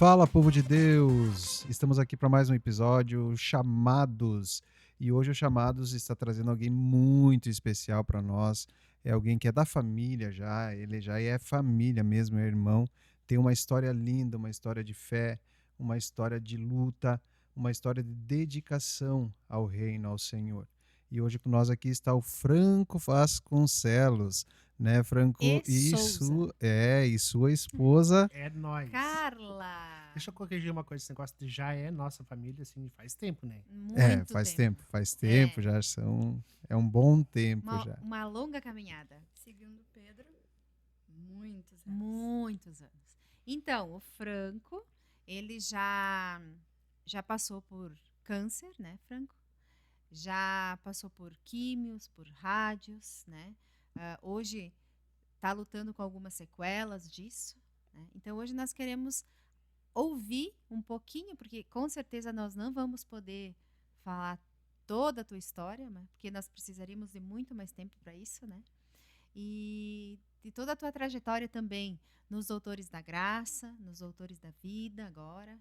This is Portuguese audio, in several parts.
Fala, povo de Deus! Estamos aqui para mais um episódio, Chamados. E hoje o Chamados está trazendo alguém muito especial para nós. É alguém que é da família já, ele já é família mesmo, é irmão. Tem uma história linda, uma história de fé, uma história de luta, uma história de dedicação ao reino, ao Senhor. E hoje com nós aqui está o Franco Vasconcelos, né, Franco? E Souza. E sua esposa. É nóis. Carla. Deixa eu corrigir uma coisa, esse negócio de já é nossa família, assim, faz tempo, né? Muito Faz tempo, já é um bom tempo já. Uma longa caminhada. Segundo Pedro, muitos anos. Muitos anos. Então, o Franco, ele já passou por câncer, né, Franco? Já passou por químios, por rádios, né? Hoje está lutando com algumas sequelas disso, né? Então, hoje nós queremos ouvir um pouquinho, porque com certeza nós não vamos poder falar toda a tua história, né? Porque nós precisaríamos de muito mais tempo para isso, né? E de toda a tua trajetória também nos Doutores da Graça, nos Doutores da Vida agora.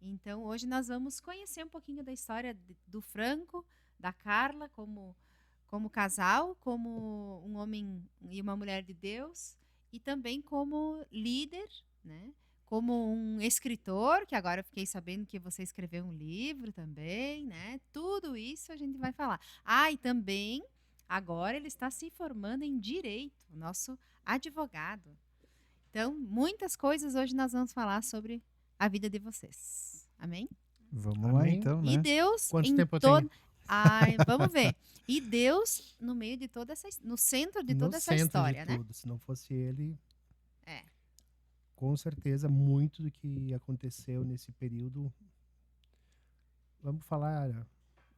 Então, hoje nós vamos conhecer um pouquinho da história do Franco, da Carla, como casal, como um homem e uma mulher de Deus, e também como líder, né? Como um escritor, que agora eu fiquei sabendo que você escreveu um livro também, né? Tudo isso a gente vai falar. E também, agora ele está se formando em Direito, o nosso advogado. Então, muitas coisas hoje nós vamos falar sobre a vida de vocês. Amém? Vamos lá então, né? E Deus Quanto tempo eu tenho? Vamos ver. E Deus no meio de toda essa, no centro de toda essa história, né? Se não fosse ele, É. com certeza muito do que aconteceu nesse período. Vamos falar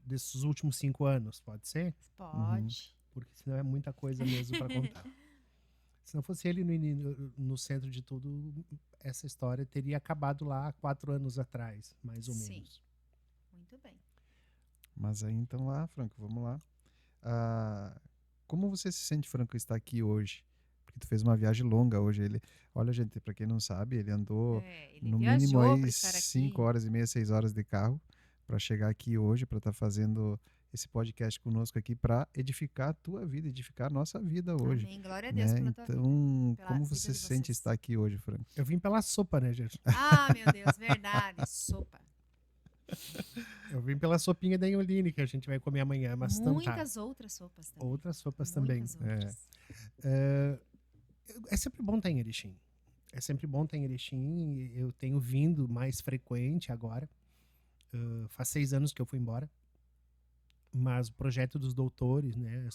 desses últimos 5 anos, pode ser? Pode. Porque senão é muita coisa mesmo para contar. Se não fosse ele no centro de tudo, essa história teria acabado lá 4 anos atrás, mais ou menos. Muito bem. Mas aí então lá, Franco, vamos lá. Como você se sente, Franco, estar aqui hoje? Porque tu fez uma viagem longa hoje. Olha, gente, para quem não sabe, ele andou Ele no viajou mínimo pra aí estar aqui. 5 horas e meia, 6 horas de carro para chegar aqui hoje, para estar fazendo esse podcast conosco aqui para edificar a tua vida, edificar a nossa vida hoje. Amém. Glória a Deus Né? pela tua vida. Então, Pela como vida você de se sente vocês. estar aqui hoje, Franco? Eu vim pela sopa, né, gente? Meu Deus, verdade. Sopa. Eu vim pela sopinha da Ioline, que a gente vai comer amanhã, mas então tá. Muitas outras sopas também. Outras sopas também. Muitas outras. É sempre bom estar em Erechim. Eu tenho vindo mais frequente agora. Faz 6 anos que eu fui embora. Mas o projeto dos doutores, né?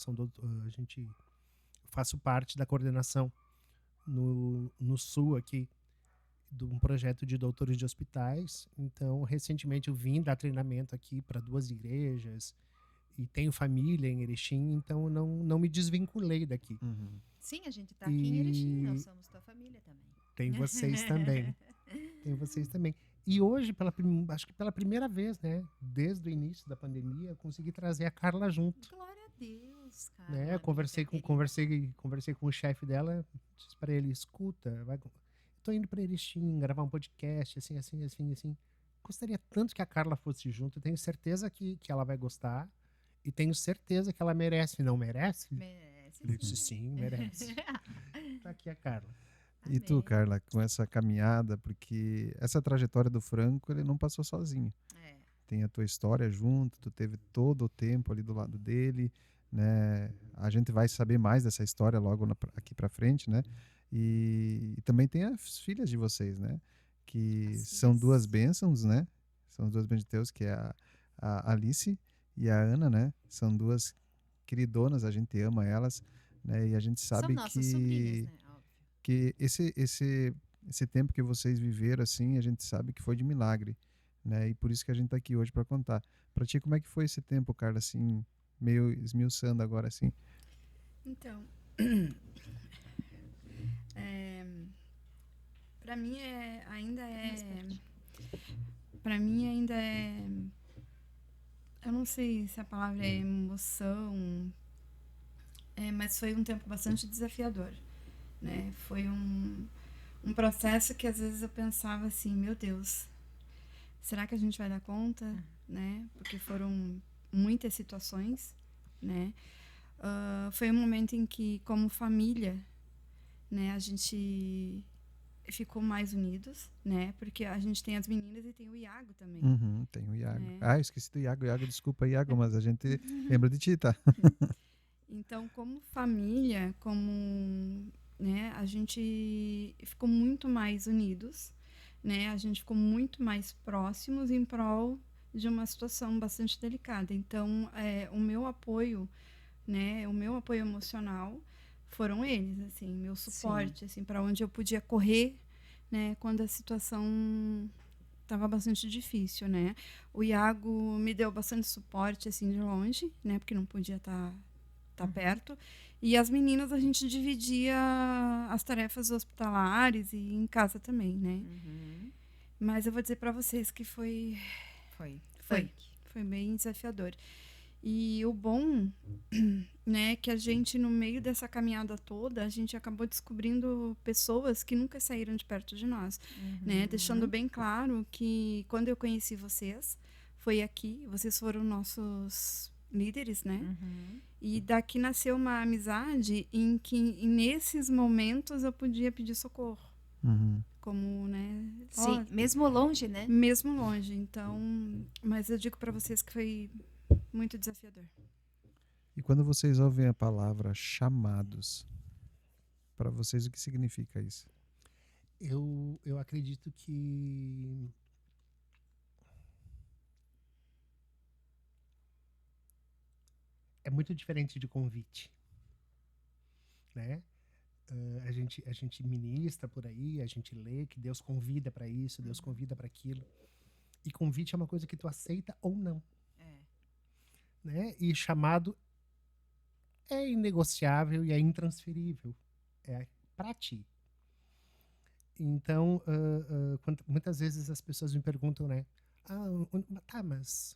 Faço parte da coordenação no Sul aqui de um projeto de doutores de hospitais. Então, recentemente eu vim dar treinamento aqui para 2 igrejas e tenho família em Erechim, então não me desvinculei daqui. Sim, a gente está aqui em Erechim, nós somos tua família também. Tem vocês também. E hoje, acho que pela primeira vez, né, desde o início da pandemia, eu consegui trazer a Carla junto. Glória a Deus, cara. Né? Conversei com o chefe dela, disse para ele, escuta, tô indo para Erechim gravar um podcast, assim. Gostaria tanto que a Carla fosse junto, eu tenho certeza que ela vai gostar e tenho certeza que ela merece. Não merece? Merece. Ele disse sim, merece. Tá aqui a Carla. E tu, Carla, com essa caminhada, porque essa trajetória do Franco, ele não passou sozinho. Tem a tua história junto, tu teve todo o tempo ali do lado dele, né? A gente vai saber mais dessa história logo aqui pra frente, né? E também tem as filhas de vocês, né? Que são 2 bênçãos, né? São 2 bênçãos de Deus, que é a Alice e a Ana, né? São 2 queridonas, a gente ama elas, né? E a gente sabe São nossas sobrinhas, né? Óbvio. que esse tempo que vocês viveram, assim, a gente sabe que foi de milagre, né? E por isso que a gente tá aqui hoje para contar. Pra ti, como é que foi esse tempo, Carla, assim, meio esmiuçando agora, assim? Então, para mim ainda é, eu não sei se a palavra é emoção, mas foi um tempo bastante desafiador, né? Foi um processo que às vezes eu pensava assim, meu Deus, será que a gente vai dar conta, né? Porque foram muitas situações, né? Foi um momento em que, como família, né, a gente ficou mais unidos, né? Porque a gente tem as meninas e tem o Iago também. Tem o Iago. Né? Esqueci do Iago. Iago, desculpa, Iago, mas a gente lembra de ti, tá? Então, como família, como, né, a gente ficou muito mais unidos, né? A gente ficou muito mais próximos em prol de uma situação bastante delicada. Então, o meu apoio, né, o meu apoio emocional foram eles, assim, meu suporte, assim, para onde eu podia correr, né, quando a situação estava bastante difícil, né? O Iago me deu bastante suporte, assim, de longe, né, porque não podia estar perto. E as meninas, a gente dividia as tarefas hospitalares e em casa também, né? Mas eu vou dizer para vocês que foi bem desafiador. E o bom, né, que a gente, no meio dessa caminhada toda, a gente acabou descobrindo pessoas que nunca saíram de perto de nós, né? Deixando bem claro que quando eu conheci vocês, foi aqui, vocês foram nossos líderes, né? E daqui nasceu uma amizade em que, nesses momentos, eu podia pedir socorro. Como, né? Sim, mesmo longe, né? Mesmo longe. Então, mas eu digo para vocês que foi muito desafiador. E quando vocês ouvem a palavra chamados, para vocês o que significa isso? Eu acredito que é muito diferente de convite, né? A gente ministra por aí, a gente lê que Deus convida para isso, Deus convida para aquilo. E convite é uma coisa que tu aceita ou não. Né? E chamado é inegociável e é intransferível. É para ti. Então, muitas vezes as pessoas me perguntam, né? Tá, mas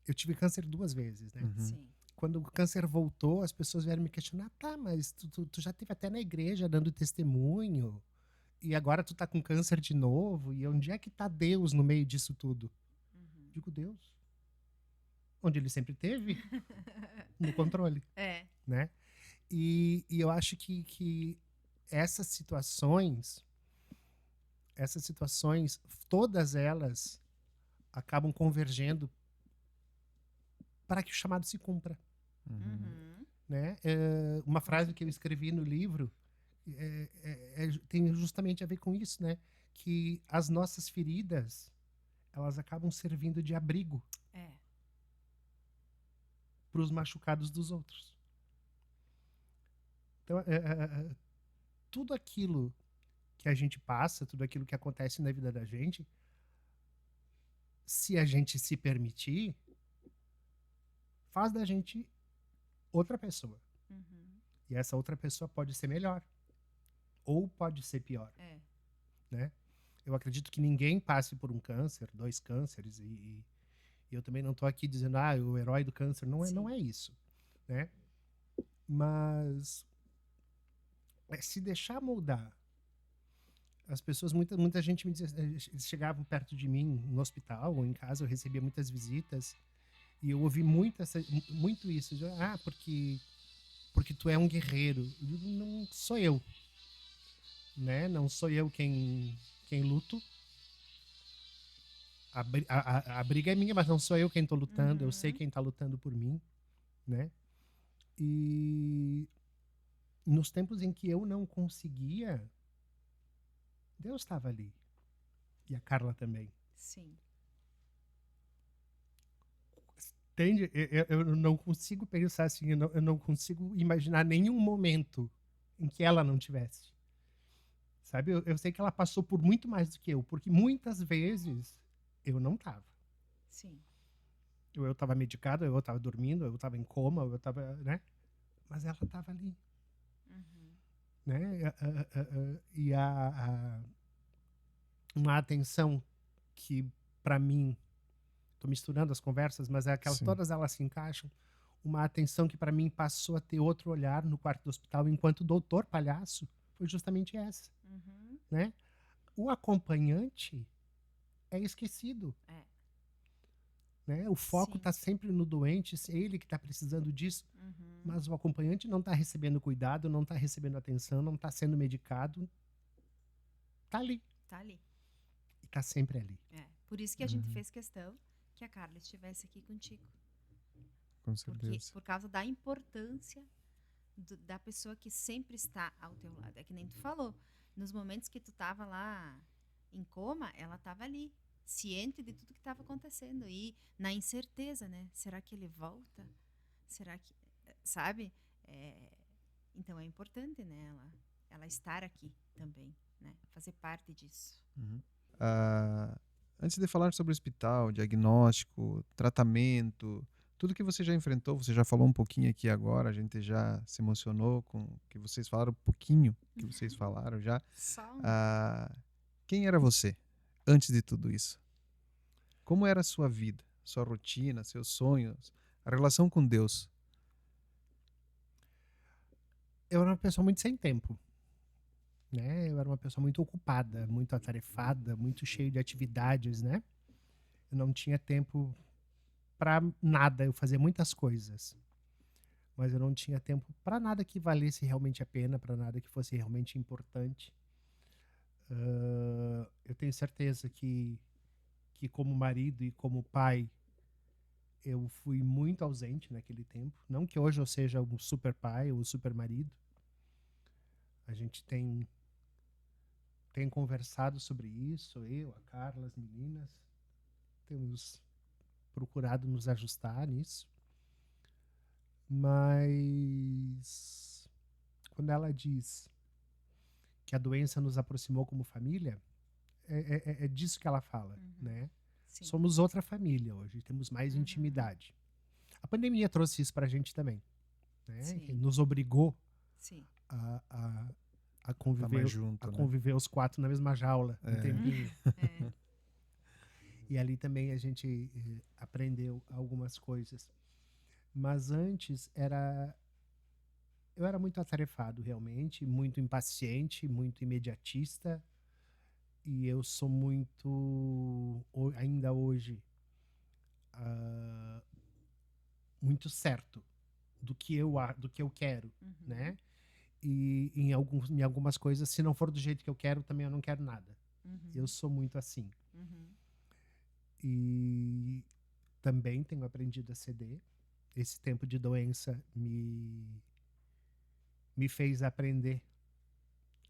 eu tive câncer 2 vezes, né? Sim. Quando o câncer voltou, as pessoas vieram me questionar, tá, mas tu já esteve até na igreja dando testemunho, e agora tu tá com câncer de novo, e onde é que tá Deus no meio disso tudo? Digo, Deus. Onde ele sempre teve, no controle. Né? E eu acho que essas situações, todas elas acabam convergendo para que o chamado se cumpra. Né? Uma frase que eu escrevi no livro tem justamente a ver com isso, né? Que as nossas feridas, elas acabam servindo de abrigo para os machucados dos outros. Então, tudo aquilo que a gente passa, tudo aquilo que acontece na vida da gente, se a gente se permitir, faz da gente outra pessoa. E essa outra pessoa pode ser melhor. Ou pode ser pior. Né? Eu acredito que ninguém passe por um câncer, 2 cânceres, e eu também não estou aqui dizendo, o herói do câncer. Não é isso. Né? Mas se deixar moldar. As pessoas, muita gente me dizia, eles chegavam perto de mim no hospital ou em casa, eu recebia muitas visitas, e eu ouvi muito isso. Porque tu é um guerreiro. Eu digo, não sou eu. Né? Não sou eu quem luto. A briga é minha, mas não sou eu quem estou lutando. Eu sei quem está lutando por mim. Né? E nos tempos em que eu não conseguia, Deus estava ali. E a Carla também. Sim. Entende? Eu não consigo pensar assim, eu não consigo imaginar nenhum momento em que ela não tivesse. Sabe? Eu sei que ela passou por muito mais do que eu, porque muitas vezes eu não estava. Sim. Eu estava medicado, eu estava dormindo, eu estava em coma, eu estava, né? Mas ela estava ali. Né? E uma atenção que, para mim, estou misturando as conversas, mas todas elas se encaixam. Uma atenção que, para mim, passou a ter outro olhar no quarto do hospital enquanto doutor palhaço, foi justamente essa. né? O acompanhante é esquecido. Né? O foco está sempre no doente, ele que está precisando disso, mas o acompanhante não está recebendo cuidado, não está recebendo atenção, não está sendo medicado. Está ali. Tá ali. E está sempre ali. Por isso que a gente fez questão que a Carla estivesse aqui contigo. Com certeza. Por causa da importância da pessoa que sempre está ao teu lado. É que nem tu falou. Nos momentos que tu estava lá em coma, ela estava ali, ciente de tudo que estava acontecendo. E na incerteza, né? Será que ele volta? Será que... Sabe? Então é importante, né? Ela estar aqui também, né? Fazer parte disso. Antes de falar sobre o hospital, diagnóstico, tratamento, tudo que você já enfrentou, você já falou um pouquinho aqui agora, a gente já se emocionou com o que vocês falaram, um pouquinho que vocês falaram já. Quem era você antes de tudo isso? Como era a sua vida, sua rotina, seus sonhos, a relação com Deus? Eu era uma pessoa muito sem tempo. Né? Eu era uma pessoa muito ocupada, muito atarefada, muito cheio de atividades, né? Eu não tinha tempo para nada, eu fazia muitas coisas, mas eu não tinha tempo para nada que valesse realmente a pena, para nada que fosse realmente importante. Eu tenho certeza que como marido e como pai, eu fui muito ausente naquele tempo. Não que hoje eu seja um super pai ou um super marido. A gente tem conversado sobre isso, eu, a Carla, as meninas, temos procurado nos ajustar nisso. Mas quando ela diz que a doença nos aproximou como família, é disso que ela fala, né? Sim. Somos outra família hoje, temos mais intimidade. A pandemia trouxe isso pra gente também, né? Que nos obrigou a conviver, junto, conviver os quatro na mesma jaula, um tempinho. E ali também a gente aprendeu algumas coisas. Mas antes eu era muito atarefado realmente, muito impaciente, muito imediatista. E eu sou muito, ainda hoje, muito certo do que eu quero, né? E em algumas coisas, se não for do jeito que eu quero, também eu não quero nada. Eu sou muito assim. E também tenho aprendido a ceder. Esse tempo de doença me fez aprender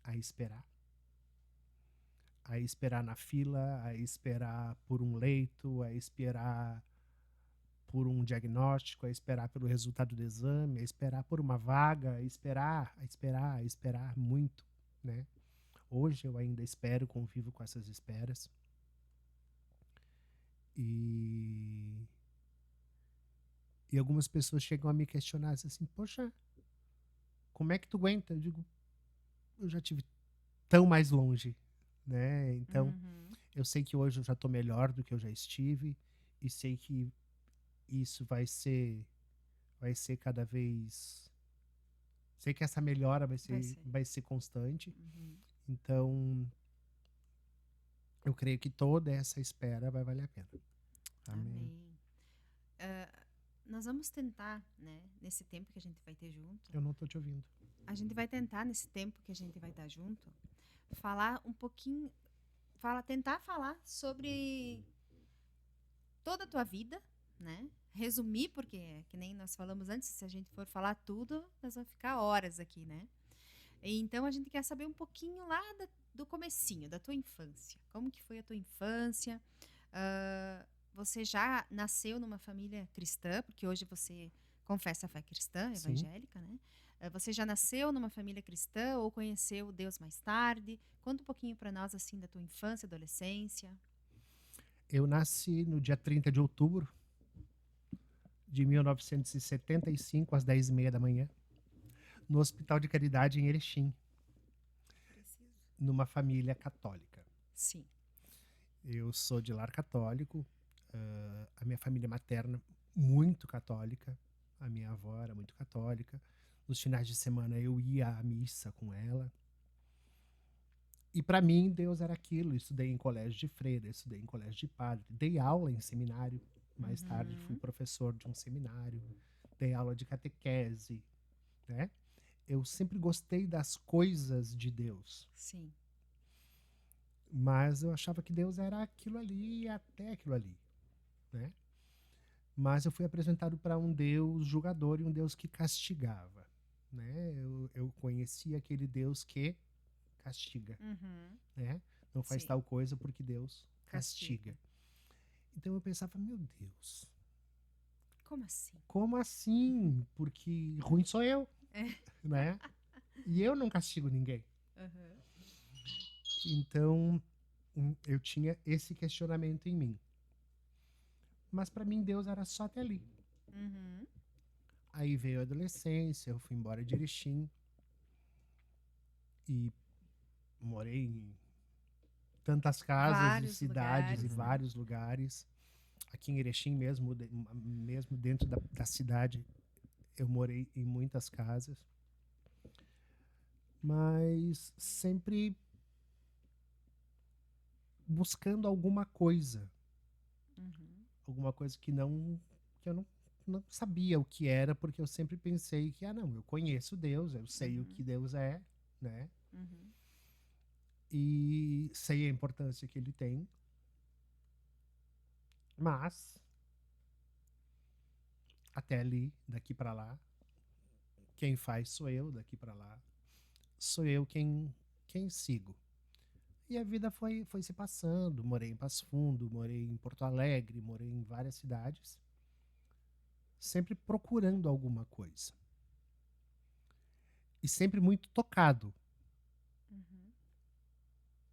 a esperar. A esperar na fila, a esperar por um leito, a esperar por um diagnóstico, a esperar pelo resultado do exame, a esperar por uma vaga, a esperar muito, né? Hoje eu ainda espero, convivo com essas esperas. E algumas pessoas chegam a me questionar assim, poxa, como é que tu aguenta? Eu digo, eu já tive tão mais longe, né? Então, eu sei que hoje eu já estou melhor do que eu já estive e sei que isso vai ser cada vez... Sei que essa melhora vai ser constante. Então, eu creio que toda essa espera vai valer a pena. Amém. Nós vamos tentar, né, nesse tempo que a gente vai ter junto. Eu não estou te ouvindo. A gente vai tentar, nesse tempo que a gente vai estar junto, falar um pouquinho, tentar falar sobre toda a tua vida, né? Resumir, porque, que nem nós falamos antes, se a gente for falar tudo, nós vamos ficar horas aqui, né? Então, a gente quer saber um pouquinho lá do comecinho, da tua infância. Como que foi a tua infância? Você já nasceu numa família cristã, porque hoje você confessa a fé cristã, evangélica, né? Você já nasceu numa família cristã ou conheceu Deus mais tarde? Conta um pouquinho para nós, assim, da tua infância, adolescência. Eu nasci no dia 30 de outubro de 1975, às 10h30 da manhã, no Hospital de Caridade em Erechim, numa família católica. Sim. Eu sou de lar católico, a minha família materna muito católica, a minha avó era muito católica. Nos finais de semana eu ia à missa com ela. E para mim, Deus era aquilo. Estudei em colégio de freira, estudei em colégio de padre, dei aula em seminário. Mais tarde fui professor de um seminário, dei aula de catequese, né? Eu sempre gostei das coisas de Deus. Sim. Mas eu achava que Deus era aquilo ali e até aquilo ali, né? Mas eu fui apresentado para um Deus julgador e um Deus que castigava, né? Eu conheci aquele Deus que castiga, né? Não faz Sim. tal coisa porque Deus castiga. Então eu pensava, meu Deus, Como assim? como assim? Porque ruim sou eu, né? E eu não castigo ninguém. Então eu tinha esse questionamento em mim. Mas para mim Deus era só até ali. Aí veio a adolescência, eu fui embora de Erechim e morei em tantas casas Vários e cidades lugares, e vários lugares. Aqui em Erechim mesmo, mesmo dentro da cidade, eu morei em muitas casas. Mas sempre buscando alguma coisa. Alguma coisa que eu não sabia o que era, porque eu sempre pensei que, não, eu conheço Deus, eu sei o que Deus é, né? E sei a importância que ele tem. Mas, até ali, daqui para lá, quem faz sou eu, daqui para lá, sou eu quem sigo. E a vida foi se passando. Morei em Passo Fundo, morei em Porto Alegre, morei em várias cidades, sempre procurando alguma coisa. E sempre muito tocado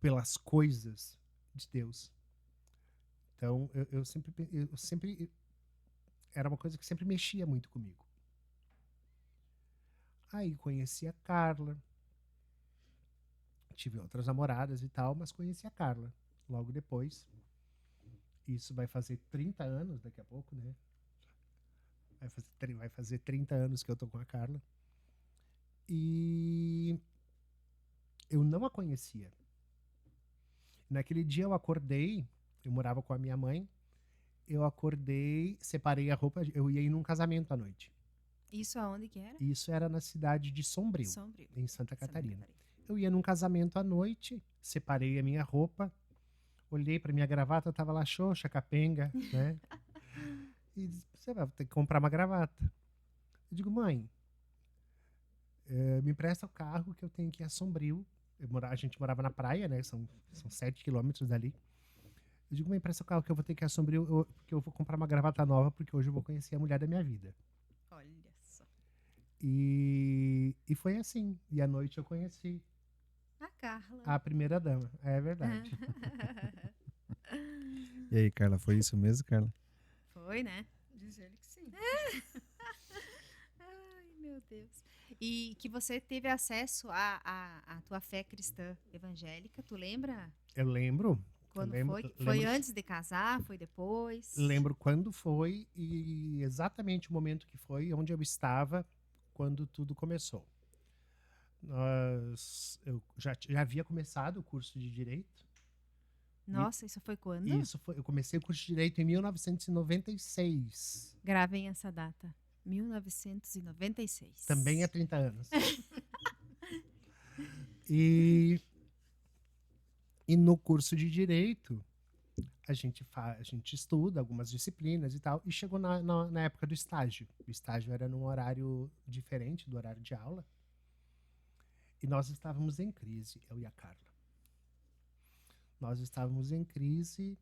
pelas coisas de Deus. Então, eu sempre era uma coisa que sempre mexia muito comigo. Aí conheci a Carla, tive outras namoradas e tal, mas conheci a Carla logo depois. Isso vai fazer 30 anos daqui a pouco, né? Vai fazer 30 anos que eu tô com a Carla. E eu não a conhecia. Naquele dia eu acordei, eu morava com a minha mãe, eu acordei, separei a roupa, eu ia ir num casamento à noite. Isso aonde que era? Isso era na cidade de Sombrio, em Santa Catarina. Eu ia num casamento à noite, separei a minha roupa, olhei pra minha gravata, tava lá xoxa, capenga, né? E disse, você vai ter que comprar uma gravata. Eu digo, mãe, me empresta o carro que eu tenho que ir a Sombrio. A gente morava na praia, né? São 7 quilômetros dali. Eu digo, mãe, empresta o carro que eu vou ter que ir a Sombrio, porque eu vou comprar uma gravata nova, porque hoje eu vou conhecer a mulher da minha vida. Olha só. E foi assim. E à noite eu conheci a Carla. A primeira dama, é verdade. E aí, Carla, foi isso mesmo, Carla? Foi, né? Diz ele que sim. Ai, meu Deus. E que você teve acesso à tua fé cristã evangélica, tu lembra? Eu lembro. Quando foi? Foi antes de casar? Foi depois? Lembro quando foi e exatamente o momento que foi, onde eu estava quando tudo começou. Eu já havia começado o curso de Direito. Nossa, isso foi quando? Eu comecei o curso de Direito em 1996. Gravem essa data. 1996. Também há 30 anos. E no curso de Direito, a gente estuda algumas disciplinas e tal, e chegou na época do estágio. O estágio era num horário diferente do horário de aula. E nós estávamos em crise, eu e a Carla. Nós estávamos em crise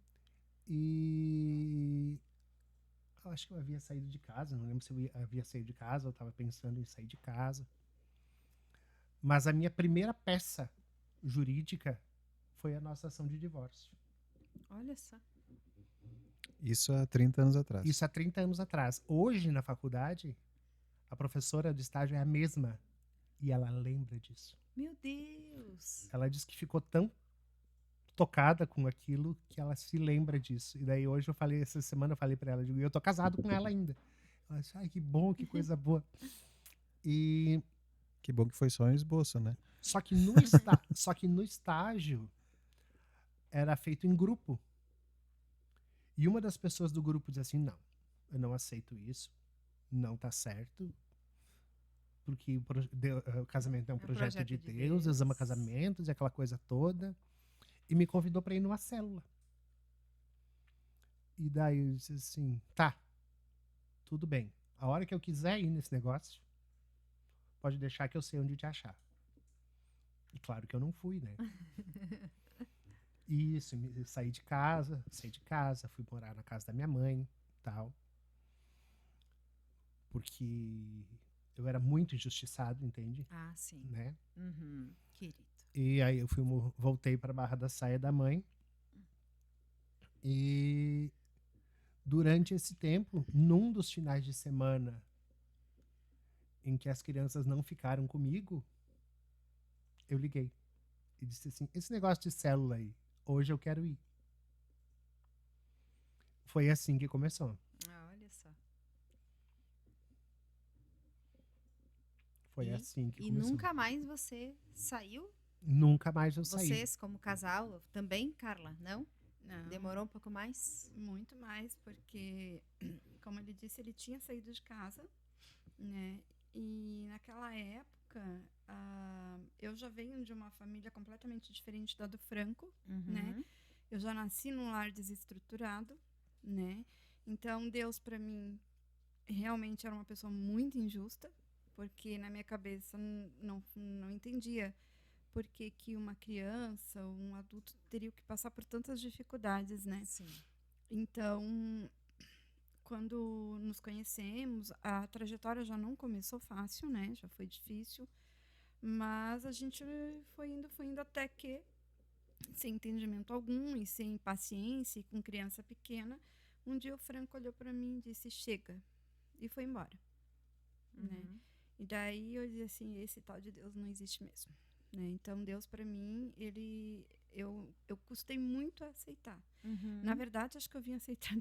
e eu acho que eu havia saído de casa, não lembro se eu havia saído de casa, eu estava pensando em sair de casa. Mas a minha primeira peça jurídica foi a nossa ação de divórcio. Olha só. Isso há 30 anos atrás. Isso há 30 anos atrás. Hoje, na faculdade, a professora do estágio é a mesma. E ela lembra disso. Meu Deus! Ela disse que ficou tão tocada com aquilo que ela se lembra disso. E daí hoje essa semana eu falei pra ela, eu tô casado com ela ainda. Ela disse, ai, que bom, que coisa boa. E que bom que foi só um esboço, né? Só que no estágio era feito em grupo. E uma das pessoas do grupo dizia assim, não, eu não aceito isso, não tá certo, porque o casamento é um projeto de Deus, Deus ama casamentos e aquela coisa toda. E me convidou para ir numa célula. E daí eu disse assim, tá, tudo bem. A hora que eu quiser ir nesse negócio, pode deixar que eu sei onde te achar. E claro que eu não fui, né? Isso, saí de casa, fui morar na casa da minha mãe, tal. Porque eu era muito injustiçado, entende? Ah, sim. Né? Querido. E aí eu voltei para Barra da Saia da mãe. E durante esse tempo, num dos finais de semana em que as crianças não ficaram comigo, eu liguei e disse assim, esse negócio de célula aí, hoje eu quero ir. Foi assim que começou. Ah, olha só. Foi assim que começou. E nunca mais você saiu? Nunca mais eu saí. Vocês, como casal, também, Carla? Não? Não. Demorou um pouco mais? Muito mais, porque, como ele disse, ele tinha saído de casa, né? E naquela época, eu já venho de uma família completamente diferente da do Franco, né? Eu já nasci num lar desestruturado, né? Então, Deus, para mim, realmente era uma pessoa muito injusta, porque na minha cabeça não entendia por que uma criança ou um adulto teria que passar por tantas dificuldades, né? Sim. Então, quando nos conhecemos, a trajetória já não começou fácil, né? Já foi difícil, mas a gente foi indo até que, sem entendimento algum e sem paciência e com criança pequena, um dia o Franco olhou para mim e disse, chega, e foi embora, né? E daí eu disse assim, esse tal de Deus não existe mesmo, né? Então Deus para mim, eu custei muito a aceitar. Na verdade, acho que eu vim aceitar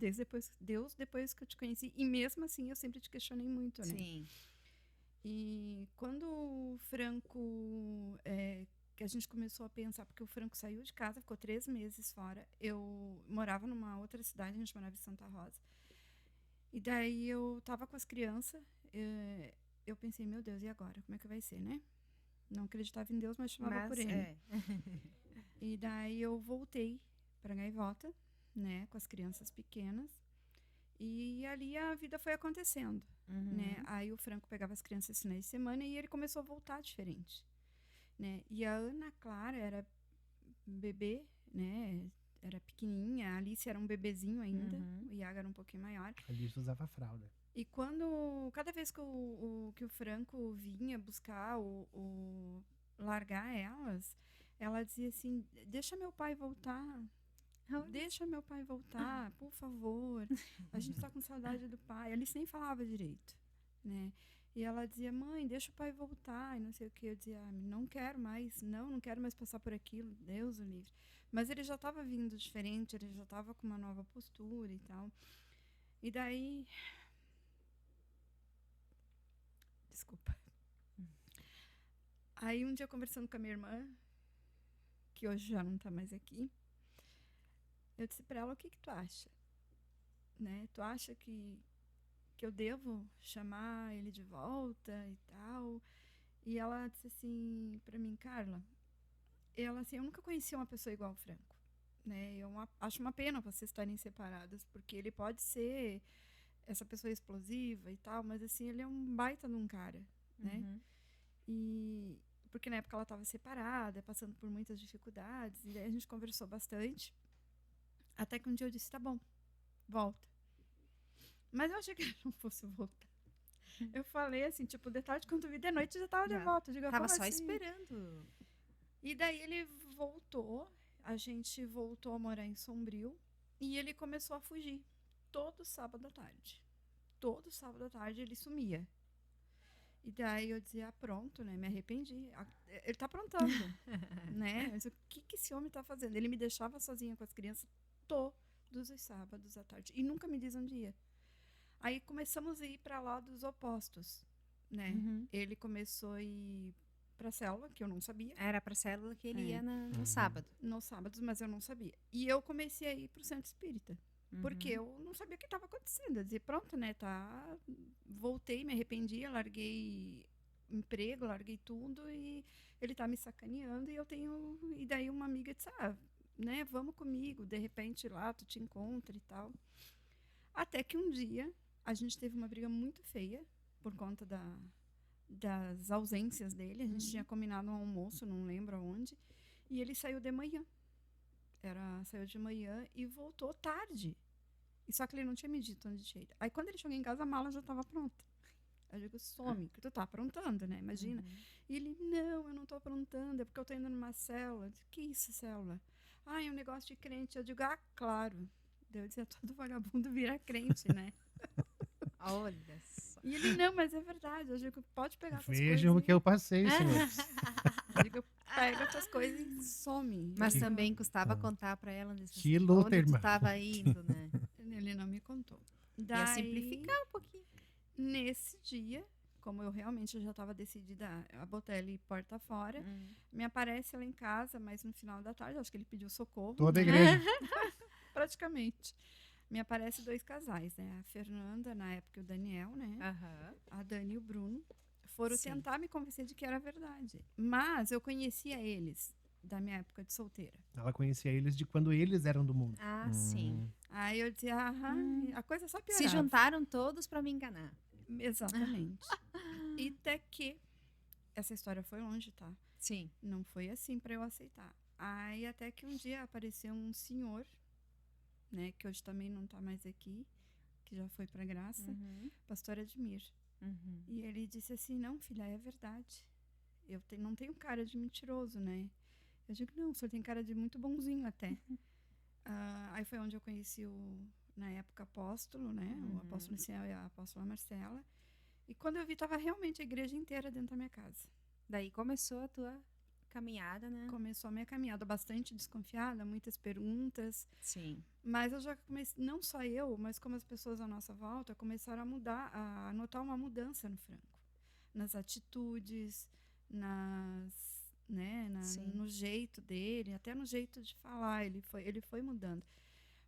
Deus depois que eu te conheci, e mesmo assim eu sempre te questionei muito, né? Sim. E quando o Franco, que a gente começou a pensar, porque o Franco saiu de casa, ficou 3 meses fora, eu morava numa outra cidade, a gente morava em Santa Rosa, e daí eu tava com as crianças, eu pensei, meu Deus, e agora? Como é que vai ser, né? Não acreditava em Deus, mas chamava por ele. E daí eu voltei para Gaivota, né, com as crianças pequenas, e ali a vida foi acontecendo, né? Aí o Franco pegava as crianças esse finais de semana e ele começou a voltar diferente, né? E a Ana Clara era bebê, né? Era pequenininha, a Alice era um bebezinho ainda, o Iago era um pouquinho maior. A Alice usava fralda. E cada vez que o Franco vinha buscar largar elas, ela dizia assim, deixa meu pai voltar, por favor, a gente tá com saudade do pai. A Alice nem falava direito, né? E ela dizia, mãe, deixa o pai voltar, e não sei o que. Eu dizia, não quero mais, não quero mais passar por aquilo, Deus o livre. Mas ele já estava vindo diferente, ele já estava com uma nova postura e tal. E daí... Desculpa. Aí um dia conversando com a minha irmã, que hoje já não está mais aqui, eu disse para ela, o que tu acha? Né? Tu acha que eu devo chamar ele de volta e tal? E ela disse assim para mim, Carla, eu nunca conheci uma pessoa igual ao Franco, né? Eu acho uma pena vocês estarem separadas, porque ele pode ser essa pessoa explosiva e tal, mas assim, ele é um baita de um cara, né? E porque na época ela estava separada, passando por muitas dificuldades, e daí a gente conversou bastante, até que um dia eu disse, tá bom, volta. Mas eu achei que ele não fosse voltar. Eu falei assim, tipo, de tarde, quando vi de noite, já tava de volta. Eu digo, tava só assim? esperando. E daí ele voltou, a gente voltou a morar em Sombrio, e ele começou a fugir. Todo sábado à tarde. Todo sábado à tarde ele sumia. E daí eu dizia, pronto, né? Me arrependi. Ele tá aprontando, né? Mas o que esse homem tá fazendo? Ele me deixava sozinha com as crianças todos os sábados à tarde. E nunca me diz onde ia. Aí começamos a ir para lados opostos, né? Ele começou a ir pra célula, que eu não sabia. Era pra célula que ele ia no sábado. Nos sábados, mas eu não sabia. E eu comecei a ir pro centro espírita. Porque eu não sabia o que estava acontecendo. Eu dizia, pronto, né? Tá. Voltei, me arrependi, larguei emprego, larguei tudo e ele tá me sacaneando e eu tenho. E daí uma amiga disse, né, vamos comigo, de repente lá tu te encontra e tal. Até que um dia a gente teve uma briga muito feia por conta das ausências dele. A gente tinha combinado um almoço, não lembro aonde, e ele saiu de manhã. Saiu de manhã e voltou tarde. E só que ele não tinha me dito onde tinha ido. Aí quando ele chegou em casa, a mala já estava pronta. Eu digo, some, que tu tá aprontando, né? Imagina. E ele, não, eu não tô aprontando, é porque eu tô indo numa célula. Eu digo, que isso, célula? É um negócio de crente. Eu digo, claro. Eu dizia, todo vagabundo vira crente, né? Olha só. E ele, não, mas é verdade. Eu digo, pode pegar essas coisas. Vejam o que eu passei, senhores. Eu digo, pega essas coisas e some. Mas também custava contar pra ela Que luta, onde irmã. tu tava indo, né? Ele não me contou. Ia simplificar um pouquinho. Nesse dia, como eu realmente já estava decidida a botar ele porta fora, me aparece lá em casa, mas no final da tarde, acho que ele pediu socorro. Toda a igreja. Praticamente. Me aparece 2 casais, né? A Fernanda, na época, e o Daniel, né? A Dani e o Bruno. Foram tentar me convencer de que era verdade. Mas eu conhecia eles da minha época de solteira. Ela conhecia eles de quando eles eram do mundo. Sim. Aí eu dizia, a coisa só piorava. Se juntaram todos pra me enganar. Exatamente. E até que essa história foi longe, tá? Sim. Não foi assim pra eu aceitar. Aí até que um dia apareceu um senhor, né, que hoje também não tá mais aqui, que já foi pra graça, pastor Admir. E ele disse assim, não, filha, é verdade. Eu não tenho cara de mentiroso, né? Eu digo, não, o senhor tem cara de muito bonzinho até. Aí foi onde eu conheci na época, apóstolo, né? O apóstolo Ciel e a apóstola Marcela. E quando eu vi, estava realmente a igreja inteira dentro da minha casa. Daí começou a tua caminhada, né? Começou a minha caminhada, bastante desconfiada, muitas perguntas. Sim. Mas eu já comecei, não só eu, mas como as pessoas à nossa volta começaram a mudar, a notar uma mudança no Franco. Nas atitudes, no jeito dele, até no jeito de falar, ele foi mudando.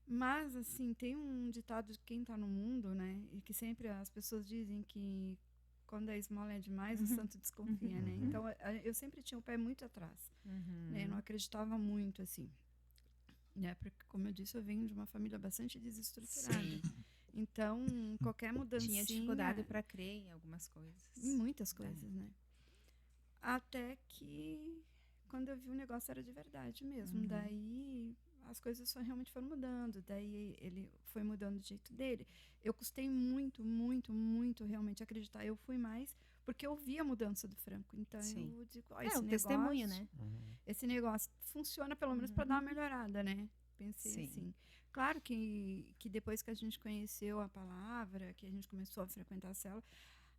Mas, assim, tem um ditado de quem está no mundo, né? E que sempre as pessoas dizem que quando a esmola é demais, o santo desconfia, né? Então, eu sempre tinha o pé muito atrás, né? Eu não acreditava muito, assim. Né? Porque, como eu disse, eu venho de uma família bastante desestruturada. Sim. Então, qualquer mudança... Tinha dificuldade para crer em algumas coisas. Em muitas coisas, né? Até que, quando eu vi o negócio, era de verdade mesmo. Daí... as coisas realmente foram mudando. Daí ele foi mudando do jeito dele. Eu custei muito, muito, muito realmente acreditar. Eu fui mais porque eu vi a mudança do Franco. Então eu digo, esse negócio, testemunho, né? Esse negócio funciona pelo menos para dar uma melhorada, né? Pensei assim. Claro que depois que a gente conheceu a palavra, que a gente começou a frequentar a célula,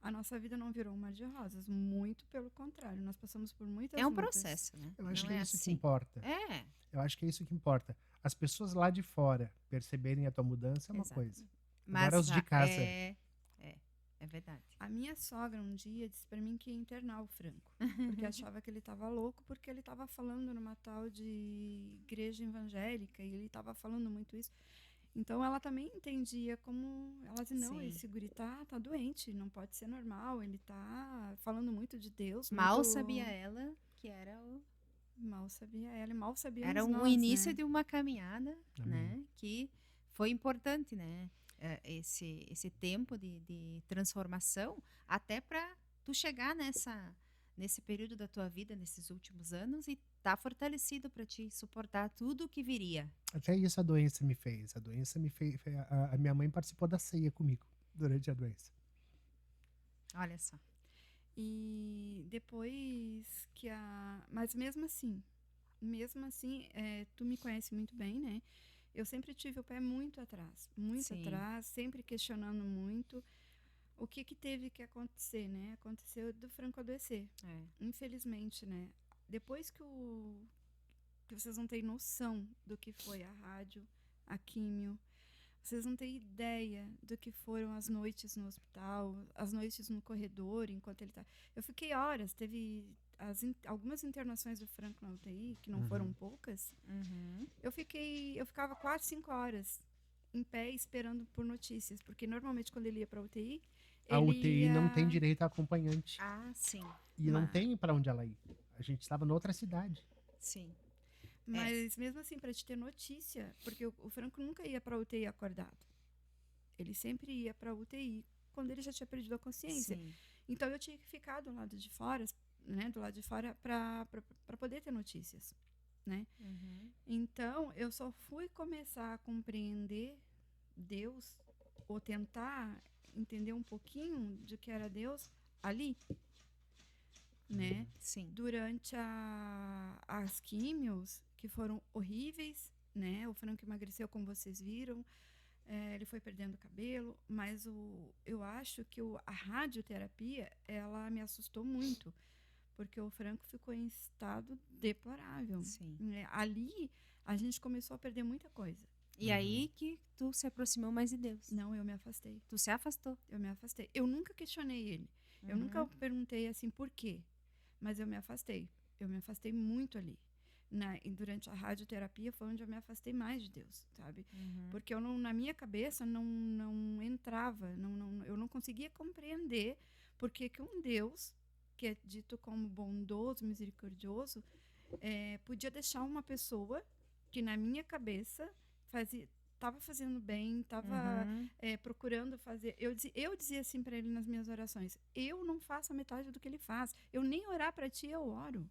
a nossa vida não virou um mar de rosas. Muito pelo contrário. Nós passamos por muitas lutas. Processo, né? Eu acho não que é isso assim. que importa. Eu acho que é isso que importa. As pessoas lá de fora perceberem a tua mudança é uma coisa. Mas agora os de casa. É verdade. A minha sogra um dia disse pra mim que ia internar o Franco. Porque achava que ele estava louco, porque ele estava falando numa tal de igreja evangélica e ele estava falando muito isso. Então ela também entendia como... Ela dizia, não, esse guri tá doente, não pode ser normal, ele tá falando muito de Deus. Mal sabia ela que era o... Mal sabia ela, mal sabia era nós, o início, né? de uma caminhada, né? Que foi importante, né? Esse tempo de transformação, até para tu chegar nesse período da tua vida, nesses últimos anos, e tá fortalecido para te suportar tudo o que viria. Até isso a doença me fez. A doença me fez. A minha mãe participou da ceia comigo durante a doença. Olha só. E depois que mas mesmo assim, tu me conhece muito bem, né? Eu sempre tive o pé muito atrás, sempre questionando muito o que teve que acontecer, né? Aconteceu do Franco adoecer, infelizmente, né? Depois que vocês não têm noção do que foi a rádio, a químio, vocês não têm ideia do que foram as noites no hospital, as noites no corredor, enquanto ele tá... Eu fiquei horas, algumas internações do Franco na UTI, que não foram poucas, eu ficava 4, 5 horas em pé esperando por notícias, porque normalmente quando ele ia para a UTI, a UTI não tem direito a acompanhante. Ah, sim. E não tem para onde ela ir. A gente estava noutra cidade. Sim. Mas mesmo assim, para te ter notícia, porque o Franco nunca ia para a UTI acordado. Ele sempre ia para a UTI quando ele já tinha perdido a consciência. Sim. Então eu tinha que ficar do lado de fora, né, para poder ter notícias, né? Então eu só fui começar a compreender Deus ou tentar entender um pouquinho de que era Deus ali, né? Sim. Durante as químios, que foram horríveis, né? O Franco emagreceu, como vocês viram. Ele foi perdendo cabelo, mas eu acho que a radioterapia, ela me assustou muito, porque o Franco ficou em estado deplorável. Sim. Ali, a gente começou a perder muita coisa. E aí que tu se aproximou mais de Deus? Não, eu me afastei. Tu se afastou? Eu me afastei. Eu nunca questionei ele. Eu nunca perguntei assim, por quê? Mas eu me afastei. Eu me afastei muito ali. E durante a radioterapia foi onde eu me afastei mais de Deus, sabe? Porque eu na minha cabeça não entrava, eu não conseguia compreender porque que um Deus, que é dito como bondoso, misericordioso, podia deixar uma pessoa que na minha cabeça estava fazendo bem, estava procurando fazer. Eu dizia assim para ele nas minhas orações: eu não faço a metade do que ele faz. Eu nem orar para ti, eu oro.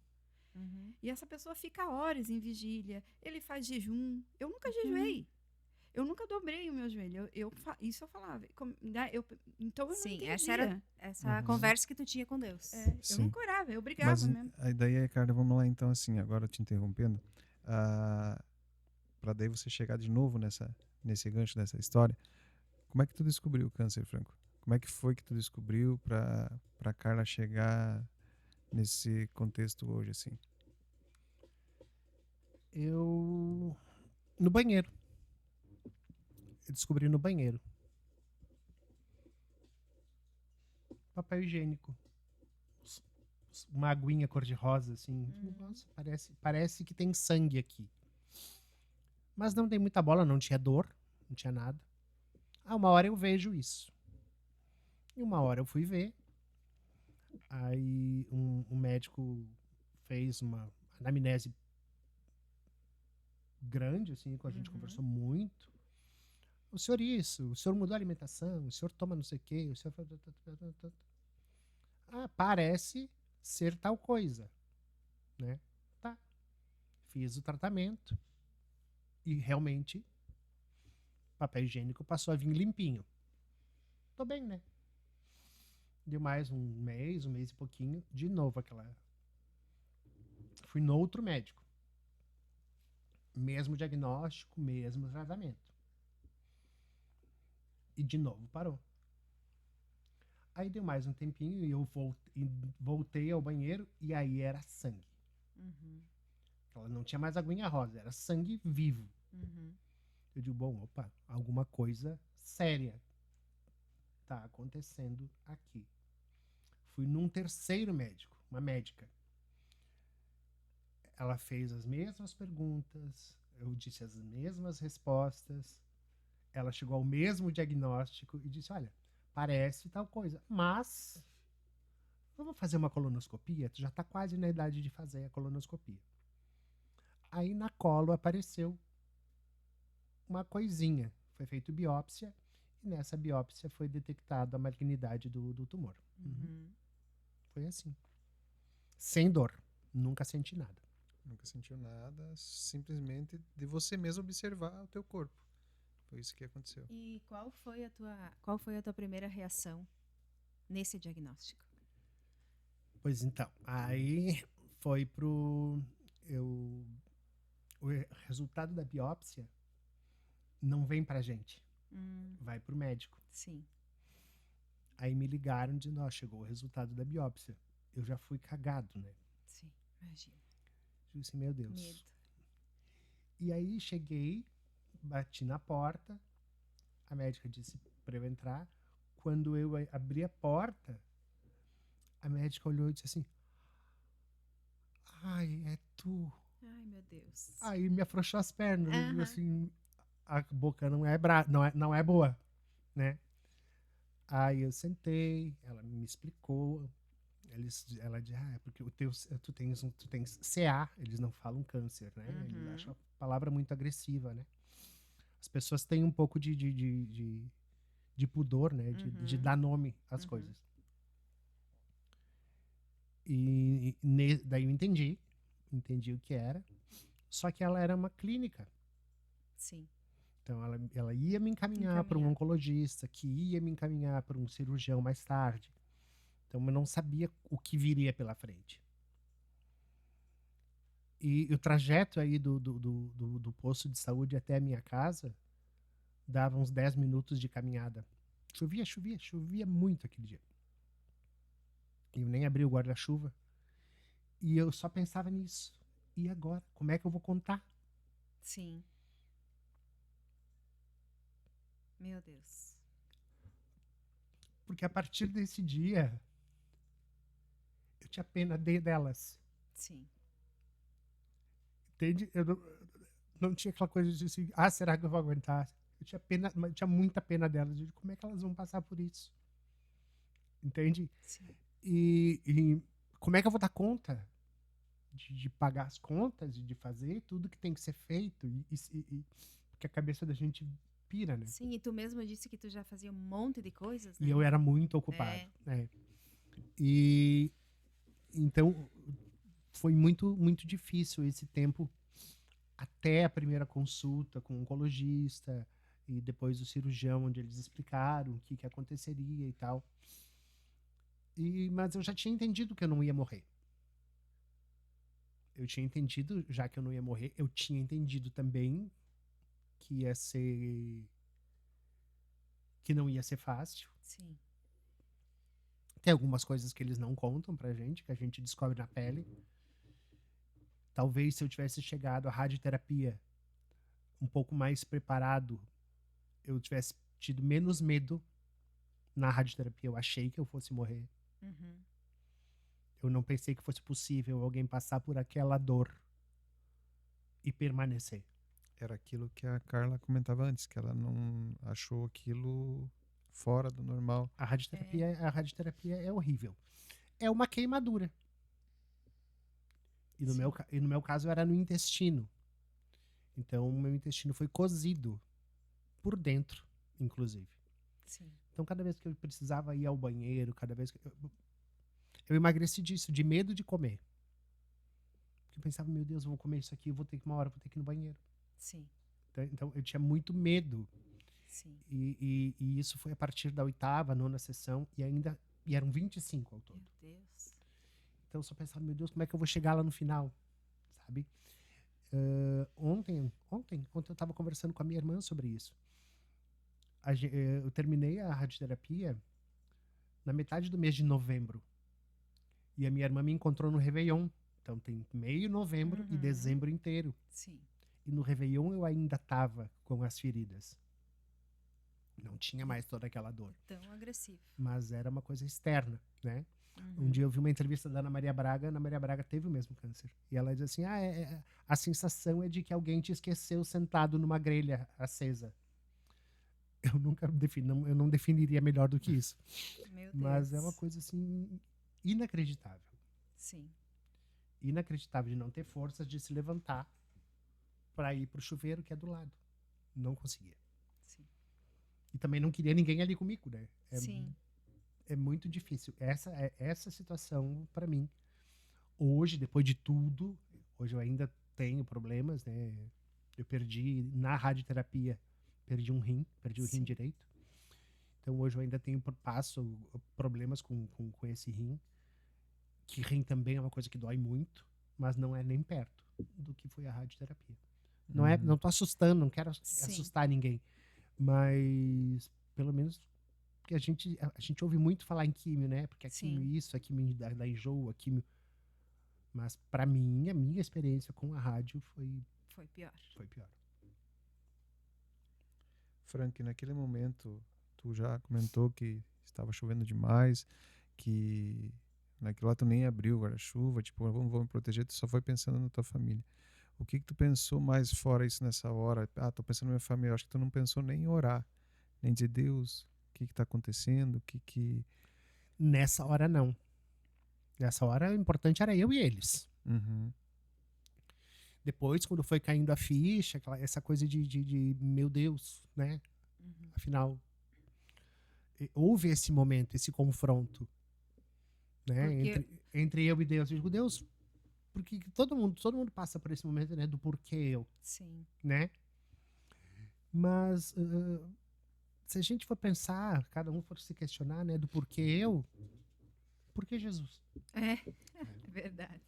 E essa pessoa fica horas em vigília. Ele faz jejum. Eu nunca jejuei. Eu nunca dobrei o meu joelho. Isso eu falava. Então eu não Sim, entendia. essa era essa conversa que tu tinha com Deus. Eu nunca orava, eu brigava mesmo. Aí daí, Ricardo, vamos lá então, assim, agora te interrompendo, para daí você chegar de novo nesse gancho dessa história. Como é que tu descobriu o câncer, Franco? Como é que foi que tu descobriu para Carla chegar nesse contexto hoje, assim? No banheiro. Eu descobri no banheiro. Papel higiênico. Uma aguinha cor-de-rosa, assim. Nossa, parece que tem sangue aqui. Mas não tem muita bola, não tinha dor, não tinha nada. Uma hora eu vejo isso. E uma hora eu fui ver. Aí um médico fez uma anamnese grande, assim, com a gente conversou muito. O senhor isso, o senhor mudou a alimentação, o senhor toma não sei o quê, o senhor... parece ser tal coisa, né? Tá. Fiz o tratamento e realmente papel higiênico passou a vir limpinho. Tô bem, né? Deu mais um mês e pouquinho, de novo fui no outro médico. Mesmo diagnóstico, mesmo tratamento. E de novo parou. Aí deu mais um tempinho e eu voltei ao banheiro e aí era sangue. Ela não tinha mais aguinha rosa, era sangue vivo. Eu digo, bom, alguma coisa séria tá acontecendo aqui. Fui num terceiro médico, uma médica. Ela fez as mesmas perguntas, eu disse as mesmas respostas, ela chegou ao mesmo diagnóstico e disse, olha, parece tal coisa, mas vamos fazer uma colonoscopia? Tu já está quase na idade de fazer a colonoscopia. Aí na colo apareceu uma coisinha, foi feita biópsia e nessa biópsia foi detectada a malignidade do tumor. Foi assim. Sem dor, nunca senti nada. Nunca sentiu nada, simplesmente de você mesmo observar o teu corpo. Foi isso que aconteceu. E qual foi a tua primeira reação nesse diagnóstico? Pois então, aí foi o resultado da biópsia não vem pra gente. Vai pro médico. Sim. Aí me ligaram dizendo, chegou o resultado da biópsia. Eu já fui cagado, né? Sim, imagina. Eu disse, meu Deus. Medo. E aí cheguei, bati na porta, a médica disse para eu entrar. Quando eu abri a porta, a médica olhou e disse assim, Ai, é tu. Ai, meu Deus. Aí me afrouxou as pernas. Eu digo assim, a boca não é boa, né? Aí eu sentei, ela me explicou. Ela disse, é porque tu tens CA, eles não falam câncer, né? Eles acham a palavra muito agressiva, né? As pessoas têm um pouco de pudor, né? De dar nome às coisas. E daí eu entendi o que era. Só que ela era uma clínica. Sim. Então ela ia me encaminhar para um oncologista, que ia me encaminhar para um cirurgião mais tarde. Então eu não sabia o que viria pela frente. E o trajeto aí do posto de saúde até a minha casa dava uns 10 minutos de caminhada. Chovia muito aquele dia. Eu nem abri o guarda-chuva. E eu só pensava nisso. E agora? Como é que eu vou contar? Sim. Meu Deus. Porque a partir desse dia, eu tinha pena delas. Sim. Entende? Eu não tinha aquela coisa de assim, será que eu vou aguentar? Eu tinha muita pena delas. De como é que elas vão passar por isso? Entende? Sim. E como é que eu vou dar conta de pagar as contas e de fazer tudo que tem que ser feito? Porque a cabeça da gente pira, né? Sim, e tu mesmo disse que tu já fazia um monte de coisas, né? E eu era muito ocupado. E então foi muito, muito difícil esse tempo até a primeira consulta com o oncologista e depois o cirurgião, onde eles explicaram o que aconteceria e tal. Mas eu já tinha entendido que eu não ia morrer. Eu tinha entendido, já que eu não ia morrer, eu tinha entendido também que não ia ser fácil. Sim. Tem algumas coisas que eles não contam pra gente, que a gente descobre na pele. Talvez se eu tivesse chegado à radioterapia um pouco mais preparado, eu tivesse tido menos medo na radioterapia. Eu achei que eu fosse morrer. Eu não pensei que fosse possível alguém passar por aquela dor e permanecer. Era aquilo que a Carla comentava antes, que ela não achou aquilo fora do normal. A radioterapia é horrível. É uma queimadura. E no meu caso era no intestino. Então o meu intestino foi cozido por dentro, inclusive. Sim. Então cada vez que eu precisava ir ao banheiro, cada vez que eu emagreci disso, de medo de comer. Porque eu pensava, meu Deus, eu vou comer isso aqui, uma hora eu vou ter que ir no banheiro. Sim. Então eu tinha muito medo. Sim. E isso foi a partir da 8ª, 9ª sessão, e eram 25 ao todo. Meu Deus. Então eu só pensava, meu Deus, como é que eu vou chegar lá no final? Sabe? Ontem eu estava conversando com a minha irmã sobre isso. Eu terminei a radioterapia na metade do mês de novembro. E a minha irmã me encontrou no Réveillon. Então tem meio novembro e dezembro inteiro. Sim. E no Réveillon eu ainda estava com as feridas. Não tinha mais toda aquela dor. Tão agressivo. Mas era uma coisa externa, né? Um dia eu vi uma entrevista da Ana Maria Braga. Ana Maria Braga teve o mesmo câncer. E ela diz assim, a sensação é de que alguém te esqueceu sentado numa grelha acesa. Eu não definiria melhor do que isso. Meu Deus. Mas é uma coisa assim inacreditável. Sim. Inacreditável de não ter forças de se levantar para ir pro chuveiro que é do lado. Não conseguia. Sim. E também não queria ninguém ali comigo, né? Sim. É muito difícil. Essa situação para mim. Hoje, depois de tudo, hoje eu ainda tenho problemas, né? Eu perdi na radioterapia, perdi o rim direito. Então hoje eu ainda passo problemas com esse rim. Que rim também é uma coisa que dói muito, mas não é nem perto do que foi a radioterapia. Não tô assustando, não quero assustar ninguém, mas pelo menos porque a gente ouve muito falar em químio, né? Porque a químio isso, a químio da enjoo, a químio. Mas para mim, a minha experiência com a rádio foi pior. Foi pior. Frank, naquele momento, tu já comentou que estava chovendo demais, que Naquilo lá tu nem abriu o guarda-chuva, tipo, vamos me proteger, tu só foi pensando na tua família. O que tu pensou mais fora isso nessa hora? Tô pensando na minha família. Eu acho que tu não pensou nem em orar, nem dizer, Deus, o que tá acontecendo? Nessa hora, não. Nessa hora, o importante era eu e eles. Uhum. Depois, quando foi caindo a ficha, essa coisa de meu Deus, né? Afinal, houve esse momento, esse confronto, né? Entre eu e Deus. Eu digo, Deus, porque todo mundo passa por esse momento, né? Do porquê eu. Sim. Né? Mas se a gente for pensar, cada um for se questionar, né? Do porquê eu, por que Jesus? É verdade.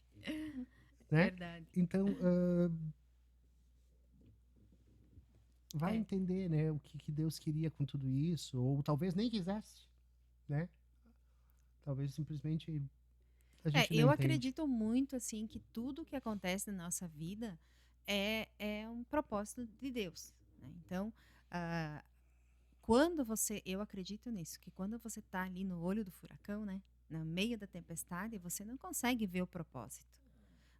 Né? Verdade. Então, vai entender, né? O que Deus queria com tudo isso, ou talvez nem quisesse, né? Talvez simplesmente a gente não eu entende. acredito muito, assim, que tudo que acontece na nossa vida é um propósito de Deus, né? Então, eu acredito nisso, que quando você está ali no olho do furacão, né? No meio da tempestade, você não consegue ver o propósito.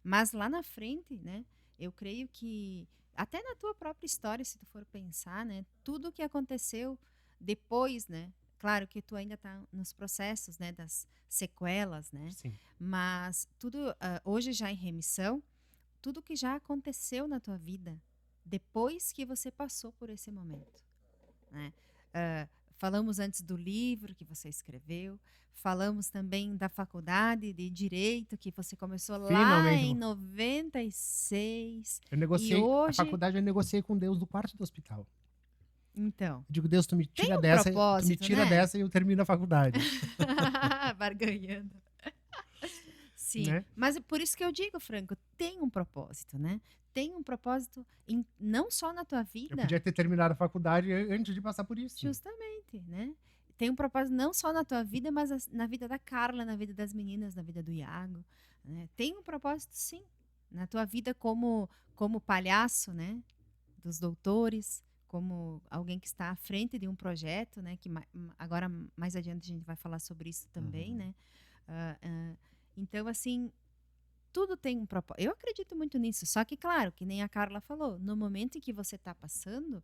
Mas lá na frente, né? Eu creio que, até na tua própria história, se tu for pensar, né? Tudo que aconteceu depois, né? Claro que tu ainda está nos processos, né? Das sequelas, né? Sim. Mas tudo, hoje já em remissão, tudo que já aconteceu na tua vida, depois que você passou por esse momento, né? Falamos antes do livro que você escreveu, falamos também da faculdade de Direito que você começou lá em 96. Eu negociei, e hoje... a faculdade eu negociei com Deus do quarto do hospital. Então. Eu digo, Deus, tu me tira né? dessa e eu termino a faculdade. Barganhando. Sim, né? Mas por isso que eu digo, Franco, tem um propósito, né? Tem um propósito não só na tua vida. Eu podia ter terminado a faculdade antes de passar por isso. Justamente, né? Tem um propósito não só na tua vida, mas na vida da Carla, na vida das meninas, na vida do Iago. Né? Tem um propósito, sim. Na tua vida como palhaço, né? Dos doutores, como alguém que está à frente de um projeto, né? Que agora, mais adiante, a gente vai falar sobre isso também, né? Então, assim, tudo tem um propósito. Eu acredito muito nisso. Só que, claro, que nem a Carla falou, no momento em que você está passando,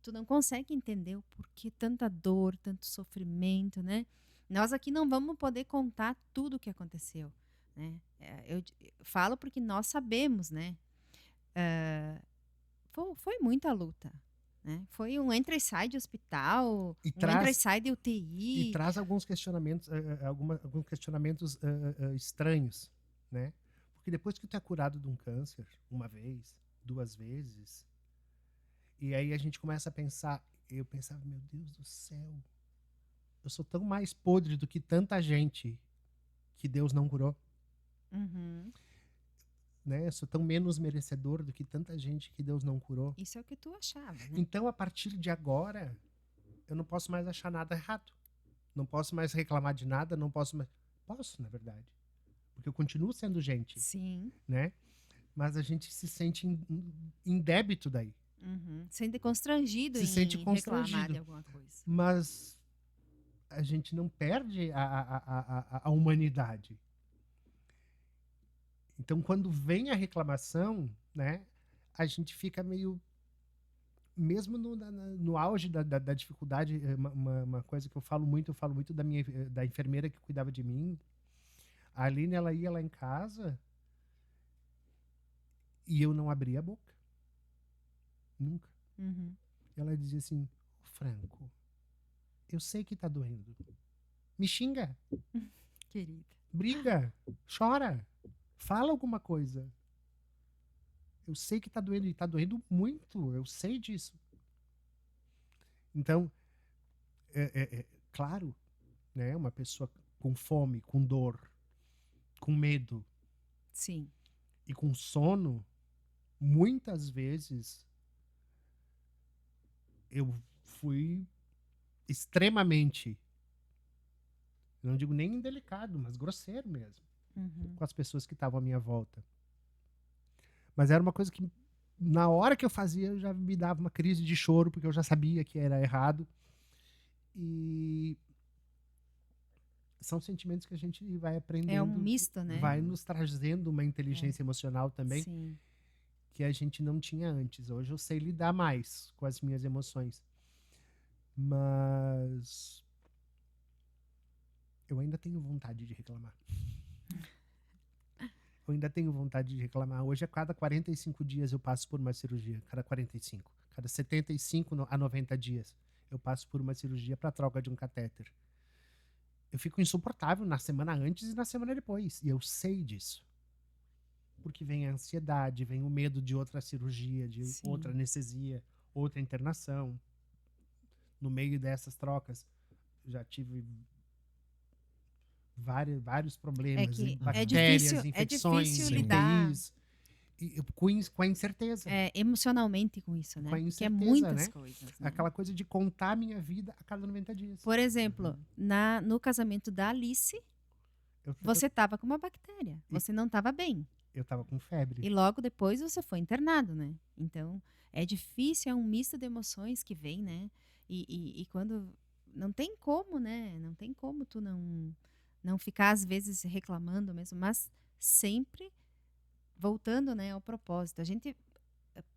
tu não consegue entender o porquê tanta dor, tanto sofrimento, né? Nós aqui não vamos poder contar tudo o que aconteceu, né? Eu falo porque nós sabemos, né? Foi muita luta, né? Foi um entra e sai de hospital, entra e sai de UTI. E traz alguns questionamentos, alguns questionamentos estranhos, né? Porque depois que tu é curado de um câncer, uma vez, 2 vezes, e aí a gente começa a pensar, eu pensava, meu Deus do céu, eu sou tão mais podre do que tanta gente que Deus não curou. Uhum. Né? Eu sou tão menos merecedor do que tanta gente que Deus não curou. Isso é o que tu achava, né? Então, a partir de agora, eu não posso mais achar nada errado. Não posso mais reclamar de nada, não posso mais... Posso, na verdade. Porque eu continuo sendo gente. Sim. Né? Mas a gente se sente em débito daí. Uhum. Sente constrangido reclamar de alguma coisa. Mas a gente não perde a humanidade. Então, quando vem a reclamação, né, a gente fica meio... Mesmo no auge da dificuldade, uma coisa que eu falo muito da enfermeira que cuidava de mim. A Aline, ela ia lá em casa e eu não abria a boca. Nunca. Uhum. Ela dizia assim, Franco, eu sei que tá doendo. Me xinga. Querida. Briga. Chora. Fala alguma coisa. Eu sei que tá doendo, e tá doendo muito. Eu sei disso. Então, claro, né, uma pessoa com fome, com dor, com medo. Sim. E com sono, muitas vezes eu fui extremamente, não digo nem indelicado, mas grosseiro mesmo, com as pessoas que estavam à minha volta. Mas era uma coisa que, na hora que eu fazia, eu já me dava uma crise de choro, porque eu já sabia que era errado. E são sentimentos que a gente vai aprendendo. É um misto, né? Vai nos trazendo uma inteligência emocional também, Sim. que a gente não tinha antes. Hoje eu sei lidar mais com as minhas emoções. Mas eu ainda tenho vontade de reclamar. Eu ainda tenho vontade de reclamar. Hoje, a cada 45 dias, eu passo por uma cirurgia. Cada 45. Cada 75 a 90 dias, eu passo por uma cirurgia para troca de um catéter. Eu fico insuportável na semana antes e na semana depois. E eu sei disso. Porque vem a ansiedade, vem o medo de outra cirurgia, de outra anestesia, outra internação. No meio dessas trocas, já tive vários problemas, bactérias, infecções, difícil lidar com a incerteza. Emocionalmente com isso, né? Com a incerteza, porque é muitas né? coisas. Né? Aquela coisa de contar a minha vida a cada 90 dias. Por exemplo, no casamento da Alice, você estava com uma bactéria. Você não estava bem. Eu estava com febre. E logo depois você foi internado, né? Então, é difícil, é um misto de emoções que vem, né? E quando... Não tem como, né? Não tem como tu não ficar, às vezes, reclamando mesmo. Mas sempre voltando, né, ao propósito. A gente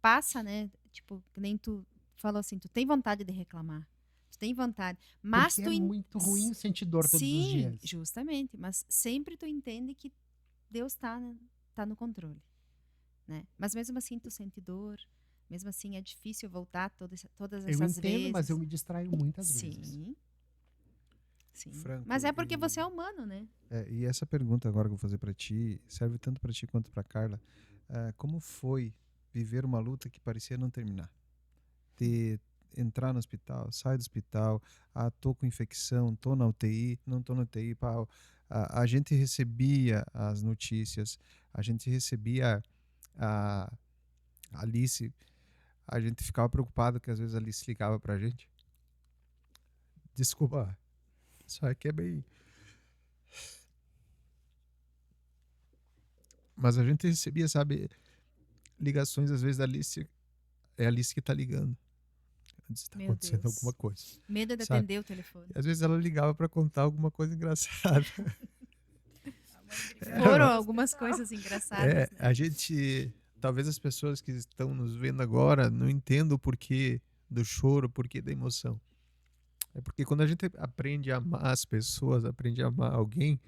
passa, né? Tipo, que nem tu falou assim, tu tem vontade de reclamar. Tu tem vontade. Mas porque é muito ruim sentir dor todos os dias. Sim, justamente. Mas sempre tu entende que Deus tá no controle, né? Mas mesmo assim tu sente dor. Mesmo assim, é difícil voltar todas essas vezes. Eu entendo, mas eu me distraio muitas vezes. Sim. Franco, mas é porque você é humano, né? E essa pergunta agora que eu vou fazer para ti, serve tanto para ti quanto para Carla. Como foi viver uma luta que parecia não terminar? Entrar no hospital, sai do hospital, tô com infecção, tô na UTI, não tô na UTI. A gente recebia as notícias, a gente recebia a Alice... A gente ficava preocupado que às vezes a Alice ligava pra gente. Desculpa, só é que é bem... Mas a gente recebia, sabe, ligações às vezes da Alice. É a Alice que tá ligando. Está acontecendo alguma coisa. Medo de atender o telefone. E às vezes ela ligava pra contar alguma coisa engraçada. Foram algumas coisas engraçadas. Né? A gente... Talvez as pessoas que estão nos vendo agora não entendam o porquê do choro, o porquê da emoção. É porque quando a gente aprende a amar as pessoas, aprende a amar alguém,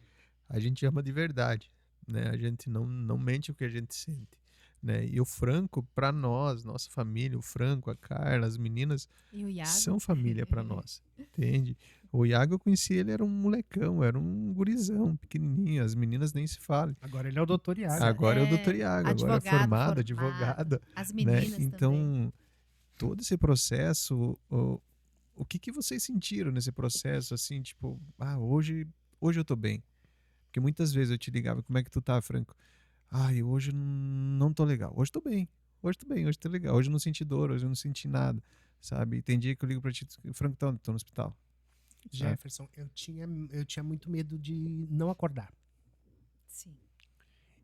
a gente ama de verdade, né? A gente não mente o que a gente sente, né? E o Franco, para nós, nossa família, o Franco, a Carla, as meninas, são família para nós, entende? O Iago, eu conheci ele, era um molecão, era um gurizão, pequenininho, as meninas nem se falam. Agora ele é o doutor Iago. Agora é o doutor Iago, agora é formado, advogado. As meninas, né? Então, todo esse processo, o que vocês sentiram nesse processo, assim, tipo, hoje eu tô bem. Porque muitas vezes eu te ligava, como é que tu tá, Franco? Hoje não tô legal, hoje tô bem, hoje tô legal, hoje eu não senti dor, hoje eu não senti nada, sabe? E tem dia que eu ligo pra ti, Franco, tô no hospital. Jefferson, eu tinha muito medo de não acordar. Sim.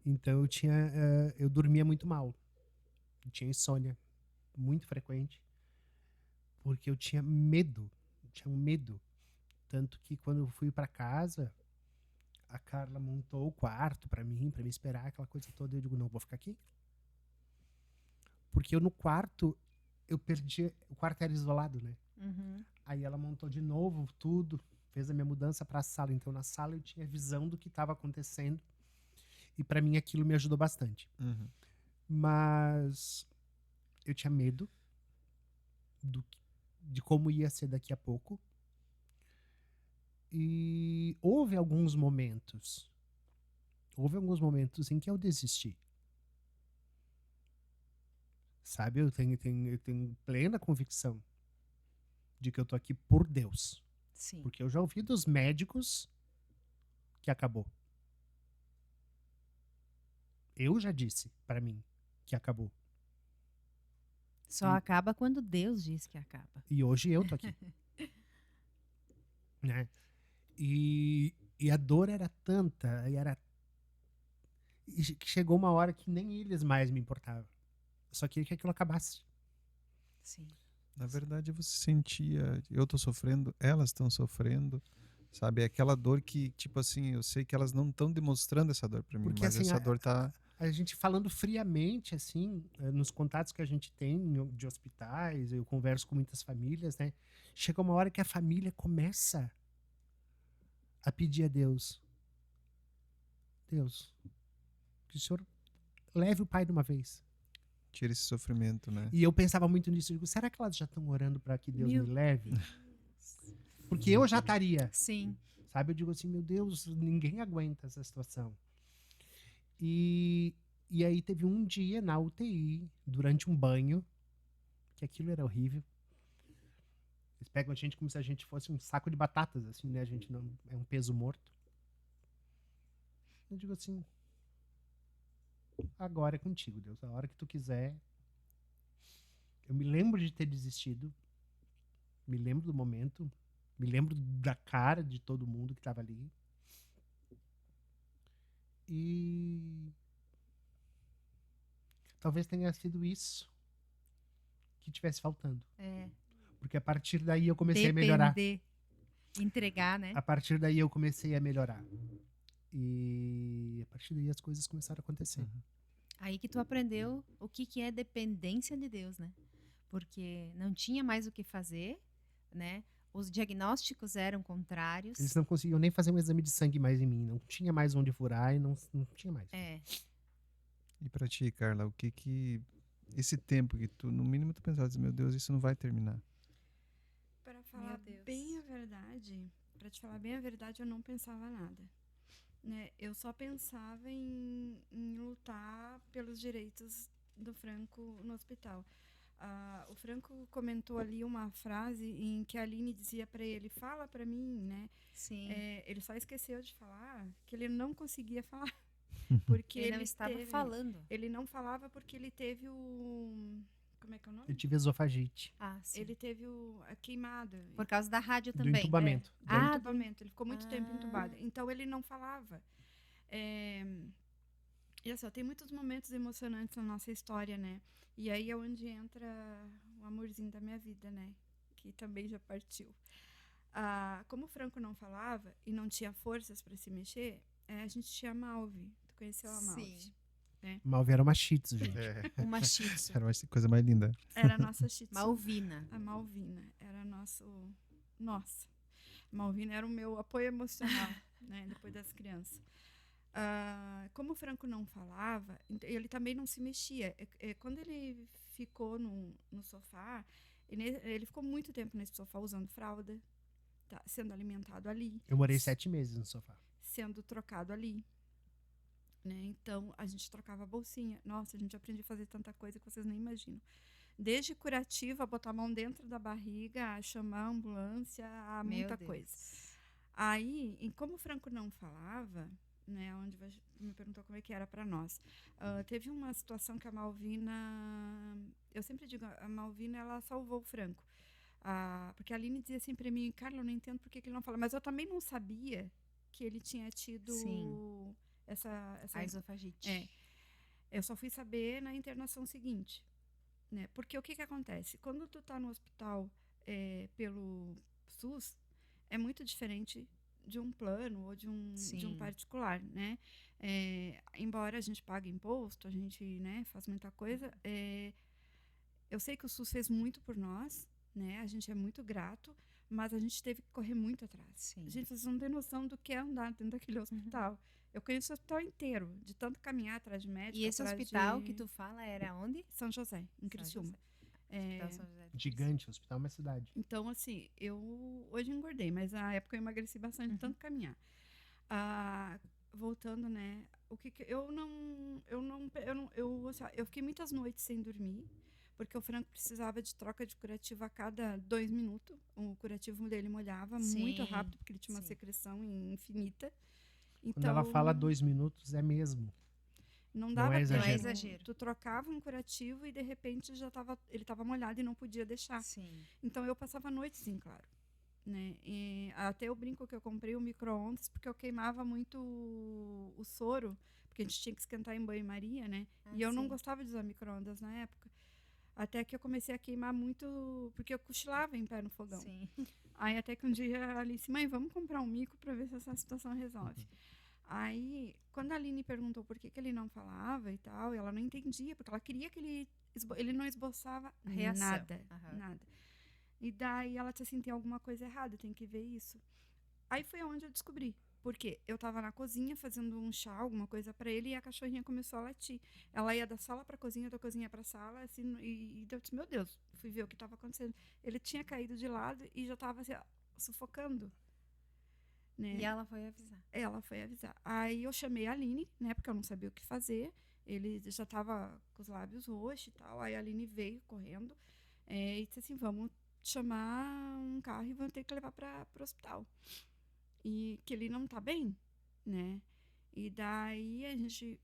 Então eu dormia muito mal. Eu tinha insônia muito frequente. Porque eu tinha medo. Tanto que quando eu fui para casa, a Carla montou o quarto para mim esperar, aquela coisa toda. Eu digo, não, vou ficar aqui. Porque eu no quarto, o quarto era isolado, né? Uhum. Aí ela montou de novo tudo, fez a minha mudança para a sala. Então, na sala eu tinha visão do que estava acontecendo. E para mim aquilo me ajudou bastante. Uhum. Mas eu tinha medo de como ia ser daqui a pouco. E houve alguns momentos em que eu desisti. Sabe, eu tenho plena convicção de que eu tô aqui por Deus. Sim. Porque eu já ouvi dos médicos que acabou. Eu já disse para mim que acabou. Só acaba quando Deus diz que acaba. E hoje eu tô aqui. Né? E a dor era tanta, e chegou uma hora que nem eles mais me importavam. Eu só queria que aquilo acabasse. Sim. Na verdade, você sentia, eu tô sofrendo, elas estão sofrendo, Sabe? É aquela dor que, tipo assim, eu sei que elas não estão demonstrando essa dor para mim, Porque mas assim, essa dor tá... a gente falando friamente, assim, nos contatos que a gente tem de hospitais, eu converso com muitas famílias, né? Chega uma hora que a família começa a pedir a Deus, Deus, que o Senhor leve o pai de uma vez. Tira esse sofrimento, né? E eu pensava muito nisso, eu digo, será que elas já estão orando para que Deus me leve? Porque eu já estaria. Sim. Sabe? Eu digo assim, meu Deus, ninguém aguenta essa situação. E aí teve um dia na UTI, durante um banho, que aquilo era horrível. Eles pegam a gente como se a gente fosse um saco de batatas, assim, né? A gente não é um peso morto. Eu digo assim, agora é contigo, Deus. A hora que tu quiser. Eu me lembro de ter desistido. Me lembro do momento. Me lembro da cara de todo mundo que estava ali. E talvez tenha sido isso que tivesse faltando. Porque a partir daí eu comecei a melhorar. Entregar, né? A partir daí eu comecei a melhorar. E a partir daí as coisas começaram a acontecer. Aí que tu aprendeu o que é dependência de Deus, né? Porque não tinha mais o que fazer, né? Os diagnósticos eram contrários. Eles não conseguiam nem fazer um exame de sangue mais em mim. Não tinha mais onde furar e não tinha mais. E pra ti, Carla, o que esse tempo que tu, no mínimo, tu pensava, meu Deus, isso não vai terminar. Para falar bem a verdade, para te falar bem a verdade, eu não pensava nada. Né? Eu só pensava em lutar pelos direitos do Franco no hospital. O Franco comentou ali uma frase em que a Aline dizia para ele, fala para mim, né? Sim. Ele só esqueceu de falar que ele não conseguia falar. Porque ele não estava falando. Ele não falava porque ele teve o... Como é que é o nome? Eu tive esofagite. Sim. Ele teve a queimada. Por causa da rádio também. Do entubamento. Do entubamento. Ele ficou muito tempo entubado. Então, ele não falava. E assim, tem muitos momentos emocionantes na nossa história, né? E aí é onde entra o amorzinho da minha vida, né? Que também já partiu. Como o Franco não falava e não tinha forças para se mexer, a gente tinha a Malvi. Tu conheceu a Malvi? Sim. Né? Malvi era uma shih tzu, gente. Uma shih tzu. Era a coisa mais linda. Era a nossa shih tzu. Malvina. A Malvina. Era nosso... Nossa. Malvina era o meu apoio emocional, né? Depois das crianças. Como o Franco não falava, ele também não se mexia. Quando ele ficou no sofá, ele ficou muito tempo nesse sofá usando fralda, tá, sendo alimentado ali. Eu morei 7 meses no sofá. Sendo trocado ali. Né? Então, a gente trocava a bolsinha. Nossa, a gente aprendia a fazer tanta coisa que vocês nem imaginam. Desde curativa, botar a mão dentro da barriga, a chamar a ambulância, a muita coisa. Aí, como o Franco não falava, né, onde me perguntou como é que era para nós, teve uma situação que a Malvina, eu sempre digo, a Malvina, ela salvou o Franco. Porque a Aline dizia assim para mim, Carla, eu não entendo por que ele não fala, mas eu também não sabia que ele tinha tido essa esofagite. Eu só fui saber na internação seguinte. Né? Porque o que acontece? Quando tu tá no hospital pelo SUS, é muito diferente de um plano ou de um particular, né? Embora a gente pague imposto, a gente, né, faz muita coisa, eu sei que o SUS fez muito por nós, né? A gente é muito grato, mas a gente teve que correr muito atrás. Sim. Gente, vocês não têm noção do que é andar dentro daquele hospital. Eu conheço o hospital inteiro, de tanto caminhar atrás de médico. E esse hospital que tu fala era onde? São José, em Criciúma. Gigante, hospital é uma cidade. Então, assim, hoje engordei, mas na época eu emagreci bastante de tanto caminhar. Voltando, né? Eu fiquei muitas noites sem dormir, porque o Franco precisava de troca de curativo a cada 2 minutos. O curativo dele molhava muito rápido, porque ele tinha uma secreção infinita. Então, quando ela fala 2 minutos, é mesmo. Não dava não é tempo. exagero. Tu trocava um curativo e de repente ele estava molhado e não podia deixar. Sim. Então eu passava noites em claro. Né? E até eu brinco que eu comprei um micro-ondas porque eu queimava muito o soro, porque a gente tinha que esquentar em banho-maria, né? E eu não gostava de usar micro-ondas na época. Até que eu comecei a queimar muito, porque eu cochilava em pé no fogão. Sim. Aí até que um dia a Alice, mãe, vamos comprar um mico para ver se essa situação resolve. Aí, quando a Aline perguntou por que ele não falava e tal, ela não entendia, porque ela queria que ele não esboçava nada. E daí ela disse assim, tem alguma coisa errada, tem que ver isso. Aí foi onde eu descobri. Porque eu tava na cozinha fazendo um chá, alguma coisa para ele, e a cachorrinha começou a latir. Ela ia da sala para a cozinha, da cozinha para a sala, assim, e eu disse, meu Deus, fui ver o que estava acontecendo. Ele tinha caído de lado e já estava assim, sufocando. Né? E ela foi avisar. Ela foi avisar. Aí eu chamei a Aline, né, porque eu não sabia o que fazer. Ele já estava com os lábios roxos e tal. Aí a Aline veio correndo e disse assim, vamos chamar um carro e vamos ter que levar para o hospital. E que ele não tá bem, né? E daí a gente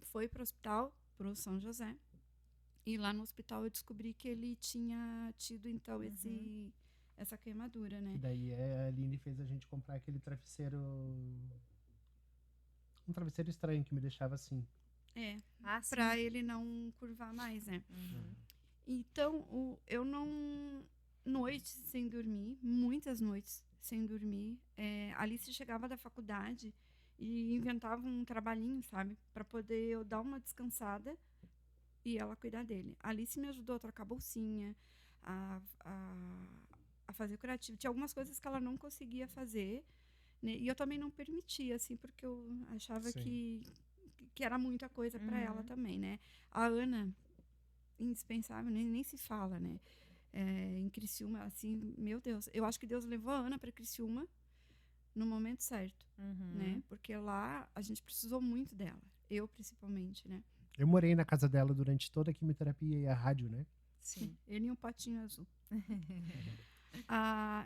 foi pro hospital, pro São José. E lá no hospital eu descobri que ele tinha tido, então, essa queimadura, né? E daí a Aline fez a gente comprar aquele travesseiro... Um travesseiro estranho que me deixava assim. Pra ele não curvar mais, né? Então, eu não... Noites sem dormir, muitas noites sem dormir. A Alice chegava da faculdade e inventava um trabalhinho, sabe? Para poder eu dar uma descansada e ela cuidar dele. A Alice me ajudou a trocar bolsinha, a fazer curativo. Tinha algumas coisas que ela não conseguia fazer, né? E eu também não permitia, assim, porque eu achava que era muita coisa para ela também, né? A Ana, indispensável, nem se fala, né? Em Criciúma, assim, meu Deus, eu acho que Deus levou a Ana para Criciúma no momento certo, né? Porque lá a gente precisou muito dela, eu principalmente, né? Eu morei na casa dela durante toda a quimioterapia e a rádio, né? Sim. Ele e um potinho azul.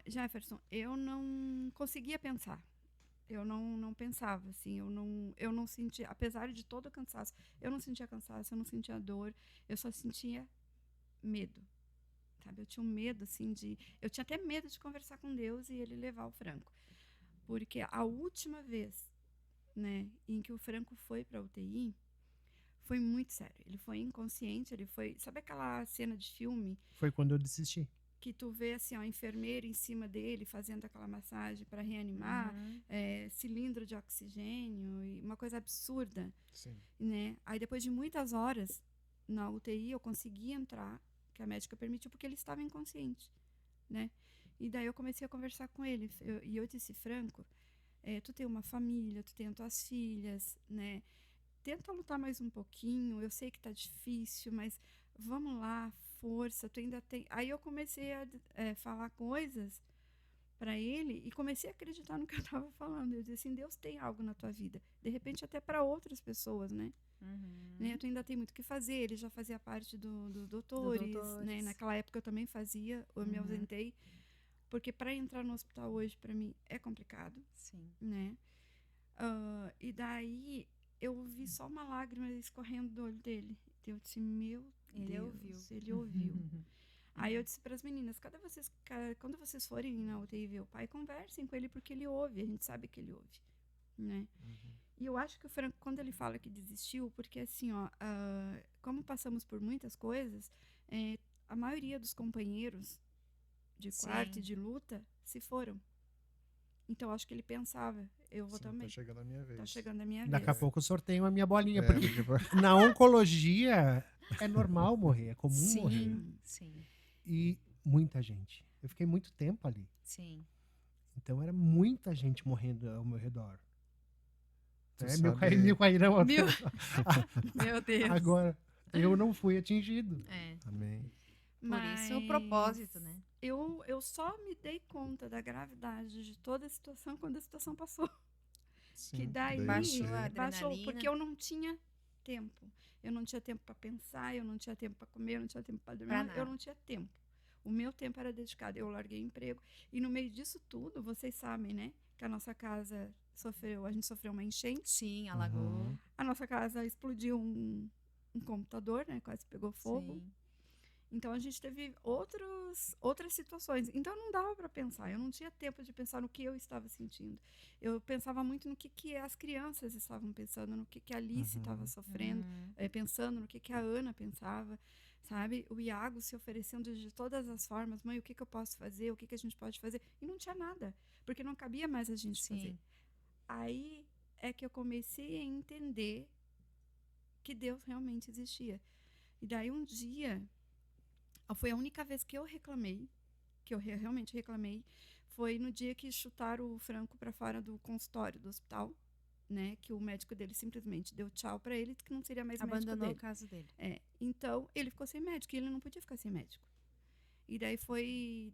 Jefferson, eu não conseguia pensar. Eu não pensava, assim, eu não sentia, apesar de todo o cansaço, eu não sentia cansaço, eu não sentia dor, eu só sentia medo. Sabe? Eu tinha um medo, assim, eu tinha até medo de conversar com Deus e ele levar o Franco. Porque a última vez, né, em que o Franco foi para a UTI, foi muito sério. Ele foi inconsciente, ele foi... Sabe aquela cena de filme? Foi quando eu desisti. Que tu vê, assim, ó, a enfermeira em cima dele, fazendo aquela massagem para reanimar, cilindro de oxigênio, e uma coisa absurda. Sim. Né? Aí, depois de muitas horas na UTI, eu consegui entrar, que a médica permitiu, porque ele estava inconsciente, né? E daí eu comecei a conversar com ele, e eu disse, Franco, tu tem uma família, tu tem as tuas filhas, né? Tenta lutar mais um pouquinho, eu sei que tá difícil, mas vamos lá, força, tu ainda tem... Aí eu comecei a falar coisas para ele e comecei a acreditar no que eu estava falando. Eu disse assim, Deus tem algo na tua vida, de repente até para outras pessoas, né? Né? Tu ainda tem muito o que fazer. Ele já fazia parte do Doutores, né? Naquela época eu também fazia, eu me ausentei, porque para entrar no hospital hoje para mim é complicado. Sim. Né? E daí eu vi só uma lágrima escorrendo do olho dele. Eu disse, meu Deus, ele ouviu. Aí eu disse para as meninas, quando vocês forem na UTI ver o pai, conversem com ele, porque ele ouve, a gente sabe que ele ouve, né? E eu acho que o Franco, quando ele fala que desistiu, porque assim, ó, como passamos por muitas coisas, a maioria dos companheiros de quarto e de luta se foram. Então, acho que ele pensava, eu vou também. Tá chegando a minha vez. Tá chegando a minha vez. Daqui a pouco eu sorteio a minha bolinha, porque na oncologia é normal morrer, é comum morrer. Sim. E muita gente. Eu fiquei muito tempo ali. Sim. Então era muita gente morrendo ao meu redor. Meu cairão. Meu Deus. Agora, eu não fui atingido. Amém. Por isso o propósito, né? Eu só me dei conta da gravidade de toda a situação quando a situação passou. Sim, que daí baixou a baixou, adrenalina. porque eu não tinha tempo. Eu não tinha tempo para pensar, eu não tinha tempo para comer, eu não tinha tempo para dormir, eu não tinha tempo. O meu tempo era dedicado. Eu larguei emprego. E no meio disso tudo, vocês sabem, né? Que a nossa casa a gente sofreu uma enchente. Sim, alagou. A nossa casa explodiu um computador, né? Quase pegou fogo. Sim. Então a gente teve outras situações. Então não dava para pensar. Eu não tinha tempo de pensar no que eu estava sentindo. Eu pensava muito no que as crianças estavam pensando, no que a Alice estava sofrendo, pensando no que a Ana pensava, sabe? O Iago se oferecendo de todas as formas. Mãe, o que eu posso fazer? O que a gente pode fazer? E não tinha nada, porque não cabia mais a gente fazer. Aí é que eu comecei a entender que Deus realmente existia. E daí um dia, foi a única vez que eu reclamei, que eu realmente reclamei, foi no dia que chutaram o Franco para fora do consultório do hospital, né? Que o médico dele simplesmente deu tchau para ele, que não seria mais médico dele. Abandonou o caso dele. Então, ele ficou sem médico e ele não podia ficar sem médico. E daí foi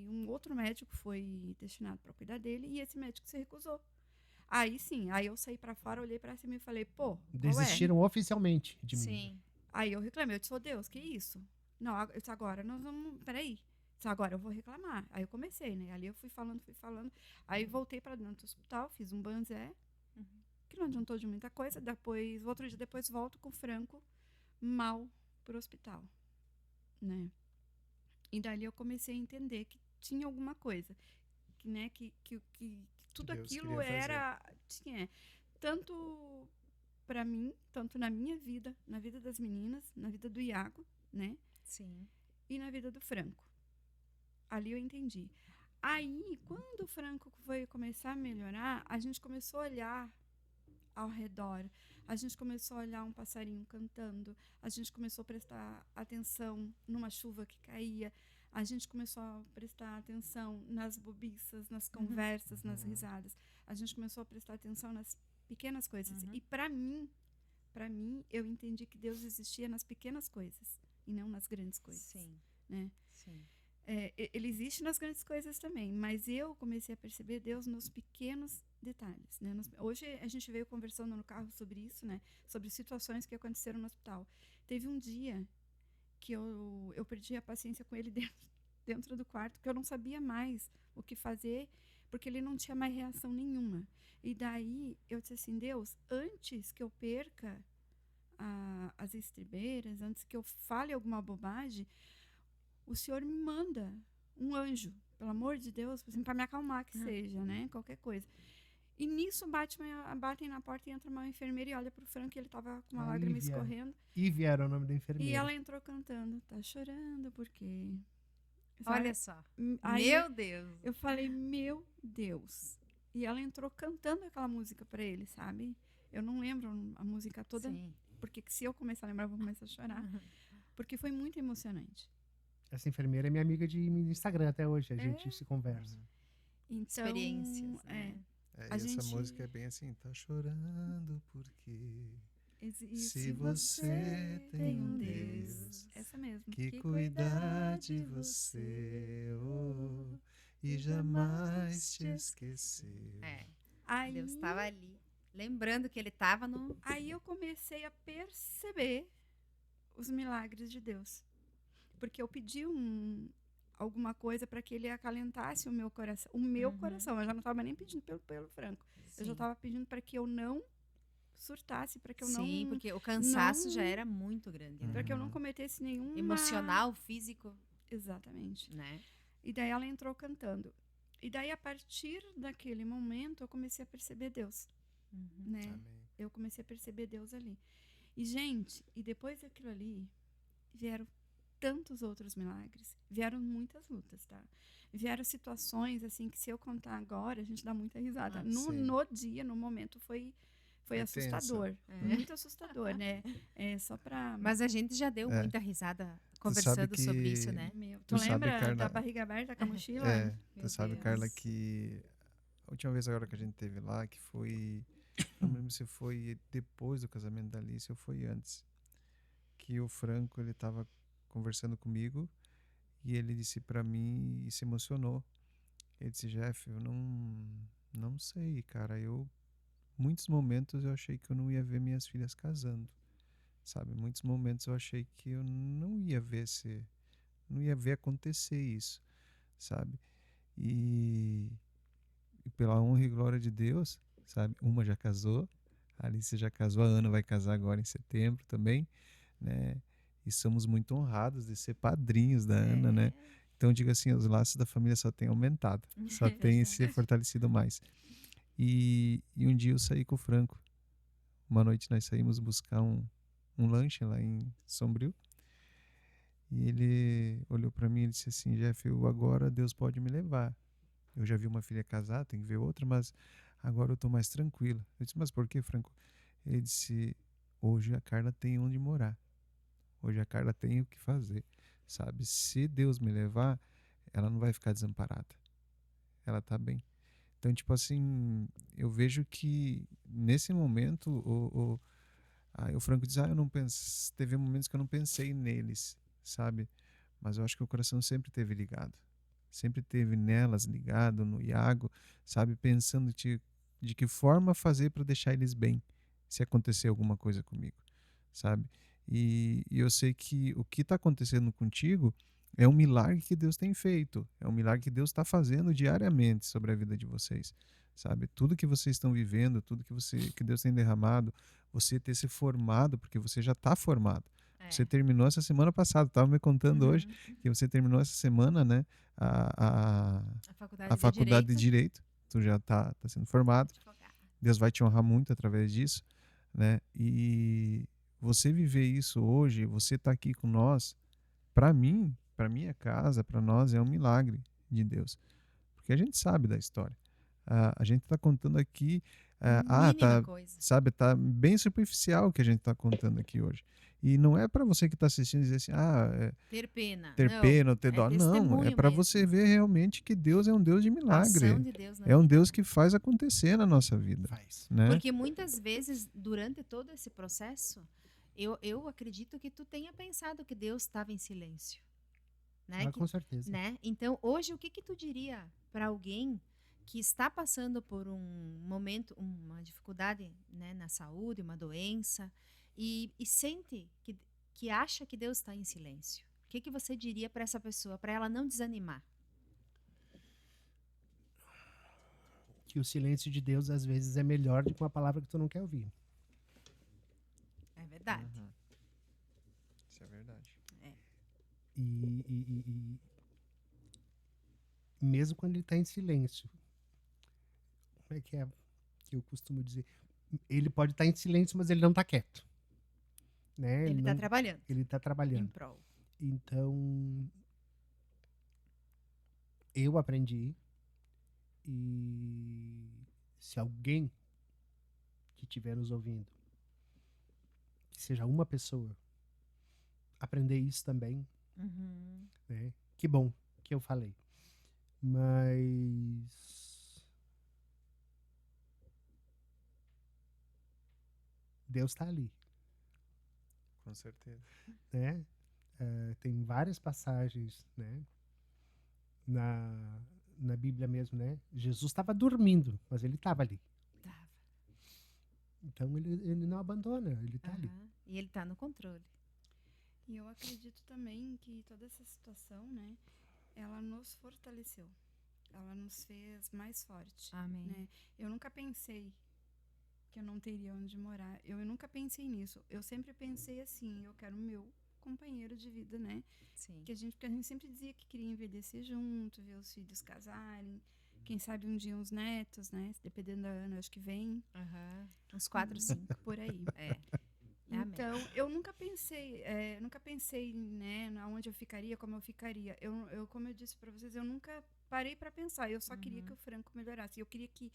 um outro médico foi destinado para cuidar dele e esse médico se recusou. Aí sim, aí eu saí para fora, olhei para cima e falei, pô, desistiram oficialmente de mim. Sim. Aí eu reclamei, eu disse, Deus, que isso? Não, eu disse, agora nós vamos, peraí. Agora eu vou reclamar. Aí eu comecei, né? Ali eu fui falando. Aí voltei para dentro do hospital, fiz um banzé, que não adiantou de muita coisa. Depois, outro dia depois, volto com o Franco mal pro hospital, né? E dali eu comecei a entender que tinha alguma coisa, que, né? Que tudo aquilo era tinha tanto para mim, tanto na minha vida, na vida das meninas, na vida do Iago, né? Sim. E na vida do Franco. Ali eu entendi. Aí, quando o Franco foi começar a melhorar, a gente começou a olhar ao redor. A gente começou a olhar um passarinho cantando. A gente começou a prestar atenção numa chuva que caía. A gente começou a prestar atenção nas bobiças, nas conversas, nas risadas. A gente começou a prestar atenção nas pequenas coisas. E para mim, eu entendi que Deus existia nas pequenas coisas e não nas grandes coisas. Sim. Né? Sim. Ele existe nas grandes coisas também, mas eu comecei a perceber Deus nos pequenos detalhes, né? Hoje a gente veio conversando no carro sobre isso, né? Sobre situações que aconteceram no hospital. Teve um dia que eu perdi a paciência com ele dentro do quarto, que eu não sabia mais o que fazer, porque ele não tinha mais reação nenhuma. E daí eu disse assim, Deus, antes que eu perca as estribeiras, antes que eu fale alguma bobagem, o Senhor me manda um anjo, pelo amor de Deus, assim, para me acalmar que seja, né? Qualquer coisa. E nisso batem na porta e entra uma enfermeira e olha pro Franco e ele tava com uma lágrima escorrendo. Ivy era o nome da enfermeira. E ela entrou cantando, tá chorando porque... Olha só. Aí, meu Deus. Eu falei, meu Deus. E ela entrou cantando aquela música para ele, sabe? Eu não lembro a música toda, porque se eu começar a lembrar, eu vou começar a chorar. Porque foi muito emocionante. Essa enfermeira é minha amiga de Instagram até hoje, a gente se conversa. Então, experiências, né? Essa música é bem assim, tá chorando porque se você tem um Deus essa mesmo, que cuida de você e jamais te esqueceu. Aí, Deus estava ali, lembrando que ele estava no... Aí eu comecei a perceber os milagres de Deus. Porque eu pedi alguma coisa para que ele acalentasse o meu coração. O meu coração. Eu já não estava nem pedindo pelo Franco. Sim. Eu já estava pedindo para que eu não surtasse, para que eu não... Sim, porque o cansaço já era muito grande. Para que eu não cometesse nenhum... Emocional, físico. Exatamente. Né? E daí ela entrou cantando. E daí, a partir daquele momento, eu comecei a perceber Deus. Né? Amém. Eu comecei a perceber Deus ali. E, gente, depois daquilo ali, vieram tantos outros milagres. Vieram muitas lutas, tá? Vieram situações, assim, que se eu contar agora, a gente dá muita risada. No dia, no momento, foi assustador. Muito assustador, né? Só pra... Mas a gente já deu muita risada conversando sobre isso, né? Tu lembra, Carla, da barriga aberta com a mochila? Tu sabe, Carla, que a última vez agora que a gente teve lá, que foi... Não lembro se foi depois do casamento da Alice ou foi antes. Que o Franco, ele tava conversando comigo e ele disse pra mim e se emocionou. Ele disse, Jeff, eu não sei, cara, muitos momentos eu achei que eu não ia ver minhas filhas casando, sabe? Muitos momentos eu achei que eu não ia ver acontecer isso, sabe? E pela honra e glória de Deus, sabe? Uma já casou, a Alice já casou, a Ana vai casar agora em setembro também, né? E somos muito honrados de ser padrinhos da Ana, né? Então, digo assim, os laços da família só têm aumentado, só têm se fortalecido mais. E um dia eu saí com o Franco. Uma noite nós saímos buscar um lanche lá em Sombrio. E ele olhou para mim e disse assim: Jeff, agora Deus pode me levar. Eu já vi uma filha casar, tem que ver outra, mas agora eu estou mais tranquilo. Eu disse: mas por que, Franco? Ele disse: hoje a Carla tem onde morar. Hoje a Carla tem o que fazer, sabe? Se Deus me levar, ela não vai ficar desamparada. Ela tá bem. Então, tipo assim, eu vejo que nesse momento o Franco diz: eu não pense, teve momentos que eu não pensei neles, sabe? Mas eu acho que o coração sempre teve ligado. Sempre teve nelas ligado, no Iago, sabe? Pensando de que forma fazer para deixar eles bem, se acontecer alguma coisa comigo, sabe? E eu sei que o que está acontecendo contigo é um milagre que Deus tem feito, é um milagre que Deus está fazendo diariamente sobre a vida de vocês, sabe? Tudo que vocês estão vivendo, tudo que Deus tem derramado, você ter se formado, porque você já está formado. Você terminou essa semana passada, estava me contando hoje que você terminou essa semana, né? A faculdade de Direito. Tu já está sendo formado. Deus vai te honrar muito através disso, né? E você viver isso hoje, você tá aqui com nós, para mim, para minha casa, para nós é um milagre de Deus, porque a gente sabe da história. A gente está contando aqui, sabe, tá bem superficial o que a gente está contando aqui hoje. E não é para você que está assistindo dizer assim, ter pena, ou ter dó. Não, é para você ver realmente que Deus é um Deus de milagre. Ação de Deus na é um vida. Deus que faz acontecer na nossa vida. Né? Porque muitas vezes, durante todo esse processo, eu acredito que tu tenha pensado que Deus estava em silêncio. Né? Com certeza. Né? Então, hoje, o que tu diria para alguém que está passando por um momento, uma dificuldade, né, na saúde, uma doença, e sente que acha que Deus está em silêncio? O que você diria para essa pessoa, para ela não desanimar? Que o silêncio de Deus às vezes é melhor do que uma palavra que tu não quer ouvir. É verdade. Isso é verdade. E mesmo quando ele está em silêncio, como é que eu costumo dizer? Ele pode estar em silêncio, mas ele não está quieto. Né? Ele está trabalhando. Ele está trabalhando. Em prol. Então, eu aprendi, e se alguém que estiver nos ouvindo, que seja uma pessoa, aprender isso também, né? Que bom que eu falei. Mas Deus está ali. Com certeza. Né? Tem várias passagens, né? Na Bíblia mesmo, né? Jesus estava dormindo, mas ele estava ali. Então ele não abandona, ele está ali. E ele está no controle. E eu acredito também que toda essa situação, né, ela nos fortaleceu. Ela nos fez mais forte. Amém. Né? Eu nunca pensei que eu não teria onde morar. Eu nunca pensei nisso. Eu sempre pensei assim, eu quero o meu companheiro de vida, né? Sim. Porque a gente sempre dizia que queria envelhecer junto, ver os filhos casarem, quem sabe um dia uns netos, né? Dependendo da Ana, acho que vem. Uns 4, 5. Por aí. Então, eu nunca pensei, né, aonde eu ficaria, como eu ficaria. Como eu disse para vocês, eu nunca parei para pensar. Eu só queria que o Franco melhorasse. Eu queria que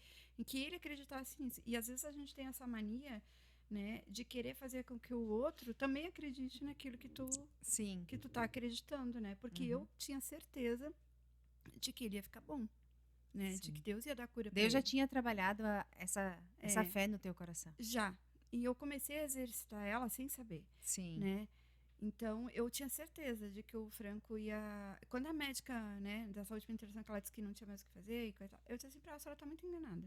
ele acreditasse nisso. E às vezes a gente tem essa mania, né, de querer fazer com que o outro também acredite naquilo que tu tá acreditando, né? Porque eu tinha certeza de que ele ia ficar bom, né? De que Deus ia dar cura para ele. Deus já tinha trabalhado essa fé no teu coração. Já. E eu comecei a exercitar ela sem saber. Sim. Né? Então, eu tinha certeza de que o Franco ia... Quando a médica, né, da saúde mental, ela disse que não tinha mais o que fazer, eu disse assim pra ela, a senhora tá muito enganada.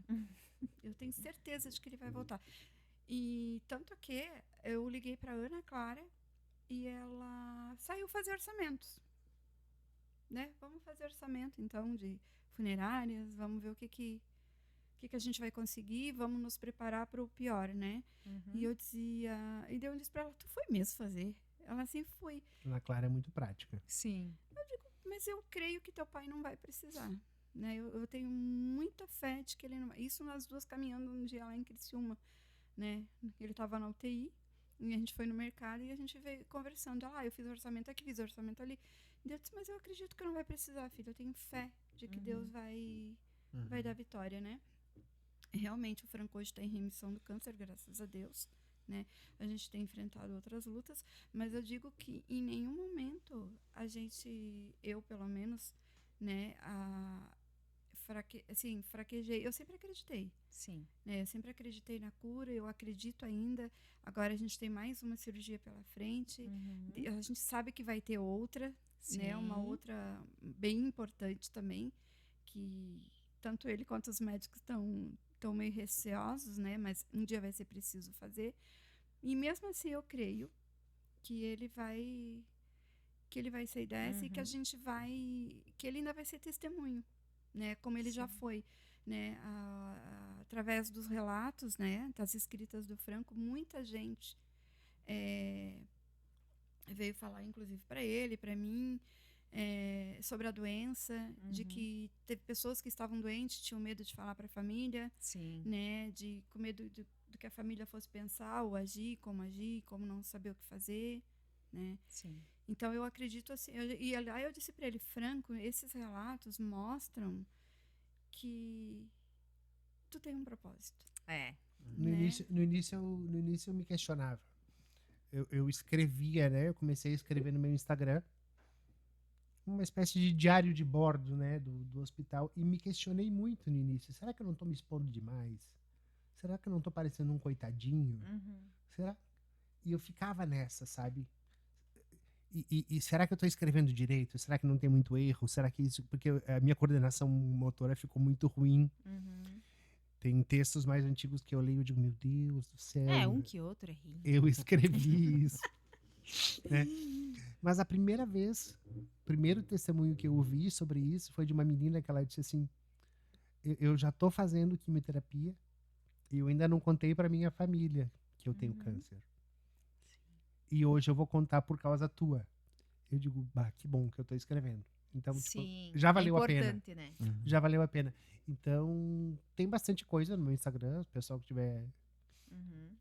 Eu tenho certeza de que ele vai voltar. E tanto que eu liguei pra Ana Clara e ela saiu fazer orçamentos. Né? Vamos fazer orçamento, então, de funerárias, vamos ver o que a gente vai conseguir, vamos nos preparar para o pior, né? E eu dizia... E daí eu disse para ela, tu foi mesmo fazer? Ela assim, fui. Ana Clara é muito prática. Sim. Eu digo, mas eu creio que teu pai não vai precisar. Né? Eu tenho muita fé de que ele não vai. Isso nós duas caminhando um dia lá em Criciúma. Né? Ele estava na UTI E a gente foi no mercado e a gente veio conversando. Eu fiz orçamento aqui, fiz orçamento ali. E eu disse, mas eu acredito que não vai precisar, filho. Eu tenho fé de que Deus vai dar vitória, né? Realmente o Franco hoje está em remissão do câncer, graças a Deus, né? A gente tem enfrentado outras lutas, mas eu digo que em nenhum momento eu pelo menos, né, fraquejei. Eu sempre acreditei. Sim. Né? Eu sempre acreditei na cura, eu acredito ainda. Agora a gente tem mais uma cirurgia pela frente. A gente sabe que vai ter outra, né? Uma outra bem importante também, que tanto ele quanto os médicos estão meio receosos, né? Mas um dia vai ser preciso fazer. E mesmo assim eu creio que ele vai sair dessa e que a gente que ele ainda vai ser testemunho, né? Como ele já foi, né? Através dos relatos, né? Das escritas do Franco, muita gente veio falar, inclusive para ele, para mim, sobre a doença, de que teve pessoas que estavam doentes, tinham medo de falar para a família, né? Com medo do que a família fosse pensar ou agir, como não saber o que fazer, né? Sim. Então eu acredito assim, e aí eu disse para ele, Franco, esses relatos mostram que tu tem um propósito. No início eu me questionava. Eu escrevia, né? Eu comecei a escrever no meu Instagram uma espécie de diário de bordo, né? Do hospital, e me questionei muito no início. Será que eu não estou me expondo demais? Será que eu não estou parecendo um coitadinho? Será? E eu ficava nessa, sabe? E será que eu estou escrevendo direito? Será que não tem muito erro? Será que isso... Porque a minha coordenação motora ficou muito ruim. Tem textos mais antigos que eu leio e digo, meu Deus do céu. Um que outro errinho. Eu escrevi isso. Né? Mas a primeira vez, o primeiro testemunho que eu ouvi sobre isso foi de uma menina que ela disse assim, eu já estou fazendo quimioterapia e eu ainda não contei para minha família que eu tenho câncer. E hoje eu vou contar por causa tua. Eu digo, que bom que eu estou escrevendo. Então, já valeu a pena. Né? Já valeu a pena. Então, tem bastante coisa no meu Instagram, o pessoal que tiver...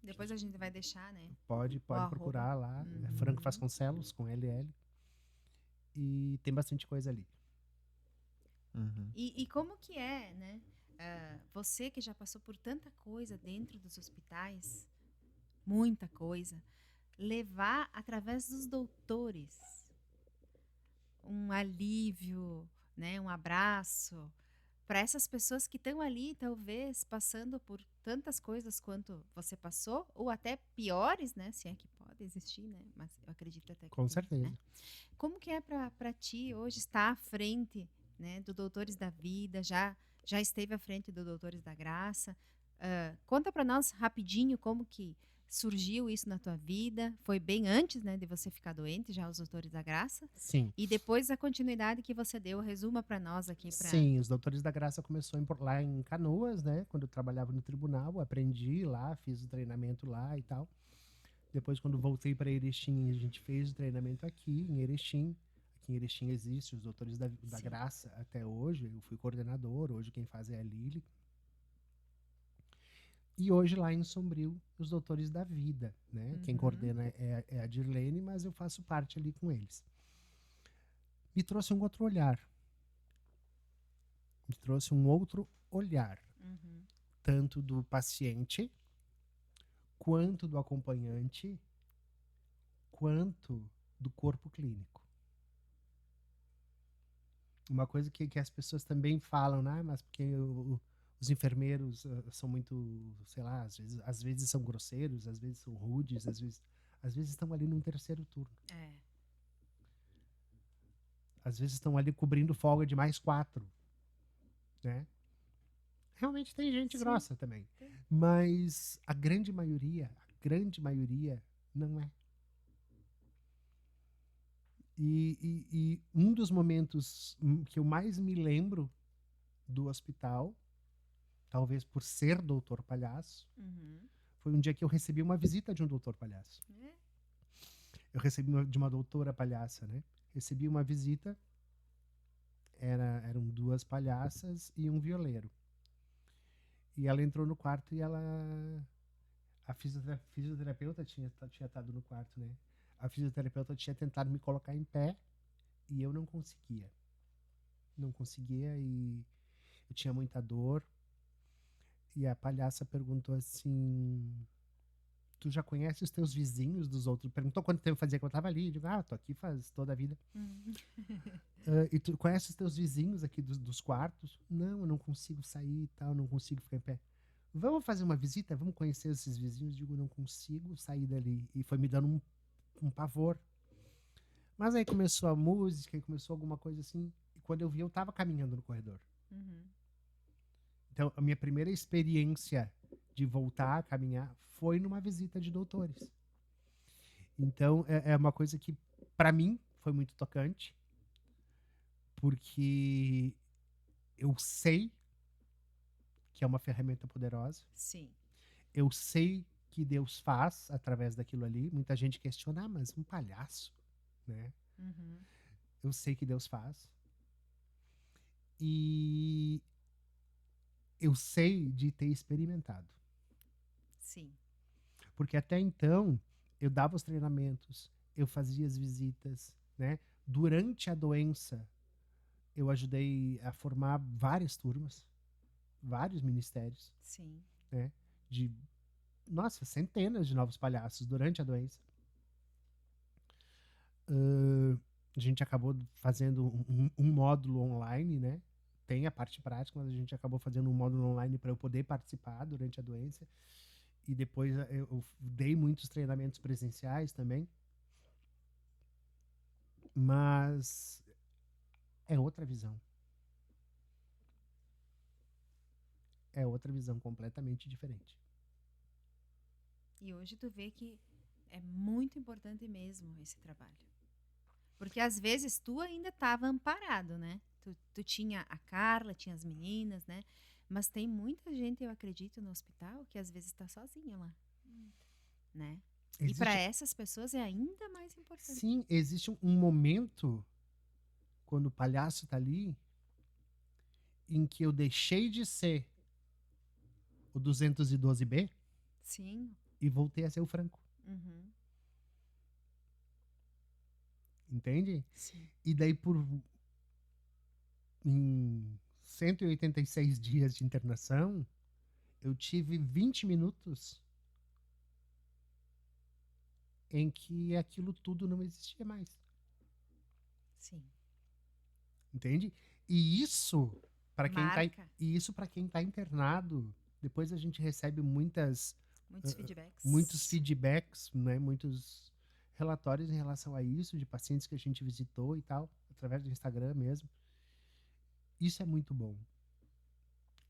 Depois a gente vai deixar, né? Pode procurar lá. É Franco Vasconcelos, com LL. E tem bastante coisa ali. E como que é, né? Você que já passou por tanta coisa dentro dos hospitais, muita coisa, levar através dos doutores um alívio, né? Um abraço para essas pessoas que estão ali, talvez, passando por tantas coisas quanto você passou, ou até piores, né? Se é que pode existir, né? Mas eu acredito até que com certeza. Né? Como que é para ti hoje estar à frente, né, do Doutores da Vida, já esteve à frente do Doutores da Graça? Conta para nós rapidinho como que surgiu isso na tua vida. Foi bem antes, né, de você ficar doente, já os Doutores da Graça? Sim. E depois a continuidade que você deu, resuma para nós aqui. Sim, os Doutores da Graça começou lá em Canoas, né? Quando eu trabalhava no tribunal, aprendi lá, fiz o treinamento lá e tal. Depois, quando voltei para Erechim, a gente fez o treinamento aqui em Erechim. Aqui em Erechim existe os Doutores da Graça até hoje. Eu fui coordenador, hoje quem faz é a Lili. E hoje lá em Sombrio, os Doutores da Vida, né? Quem coordena é a Dirlene, mas eu faço parte ali com eles. Me trouxe um outro olhar. Tanto do paciente, quanto do acompanhante, quanto do corpo clínico. Uma coisa que as pessoas também falam, né? Mas porque os enfermeiros são muito, sei lá, às vezes são grosseiros, às vezes são rudes, às vezes estão ali num terceiro turno. Às vezes estão ali cobrindo folga de mais 4, né? Realmente tem gente grossa também. Mas a grande maioria não é. E um dos momentos que eu mais me lembro do hospital, talvez por ser doutor palhaço, foi um dia que eu recebi uma visita de um doutor palhaço. Eu recebi de uma doutora palhaça, né? Recebi uma visita, eram 2 palhaças e um violeiro. E ela entrou no quarto e A fisioterapeuta tinha estado no quarto, né? A fisioterapeuta tinha tentado me colocar em pé e eu não conseguia. Não conseguia e eu tinha muita dor. E a palhaça perguntou assim: tu já conhece os teus vizinhos dos outros? Perguntou quanto tempo fazia que eu tava ali. Eu digo, tô aqui faz toda a vida. E tu conhece os teus vizinhos aqui dos quartos? Não, eu não consigo sair e tal, não consigo ficar em pé. Vamos fazer uma visita? Vamos conhecer esses vizinhos? Digo, não consigo sair dali. E foi me dando um pavor. Mas aí começou a música, aí começou alguma coisa assim. E quando eu vi, eu tava caminhando no corredor. Então, a minha primeira experiência de voltar a caminhar foi numa visita de doutores. Então, é uma coisa que, para mim, foi muito tocante. Porque eu sei que é uma ferramenta poderosa. Sim. Eu sei que Deus faz através daquilo ali. Muita gente questiona, mas um palhaço, né? Eu sei que Deus faz. E eu sei de ter experimentado. Sim. Porque até então, eu dava os treinamentos, eu fazia as visitas, né? Durante a doença, eu ajudei a formar várias turmas, vários ministérios. Sim. Né? De, centenas de novos palhaços durante a doença. A gente acabou fazendo um módulo online, né? Tem a parte prática, mas a gente acabou fazendo um módulo online para eu poder participar durante a doença. E depois eu dei muitos treinamentos presenciais também. Mas é outra visão. É outra visão completamente diferente. E hoje tu vê que é muito importante mesmo esse trabalho. Porque às vezes tu ainda estava amparado, né? Tu tinha a Carla, tinha as meninas, né? Mas tem muita gente, eu acredito, no hospital que às vezes está sozinha lá. Né? E para essas pessoas é ainda mais importante. Sim, existe um momento quando o palhaço tá ali em que eu deixei de ser o 212B. Sim. E voltei a ser o Franco. Entende? Sim. E daí em 186 dias de internação, eu tive 20 minutos em que aquilo tudo não existia mais. Sim. Entende? E isso para quem tá internado, depois a gente recebe muitos feedbacks, né? Muitos relatórios em relação a isso, de pacientes que a gente visitou e tal, através do Instagram mesmo. Isso é muito bom.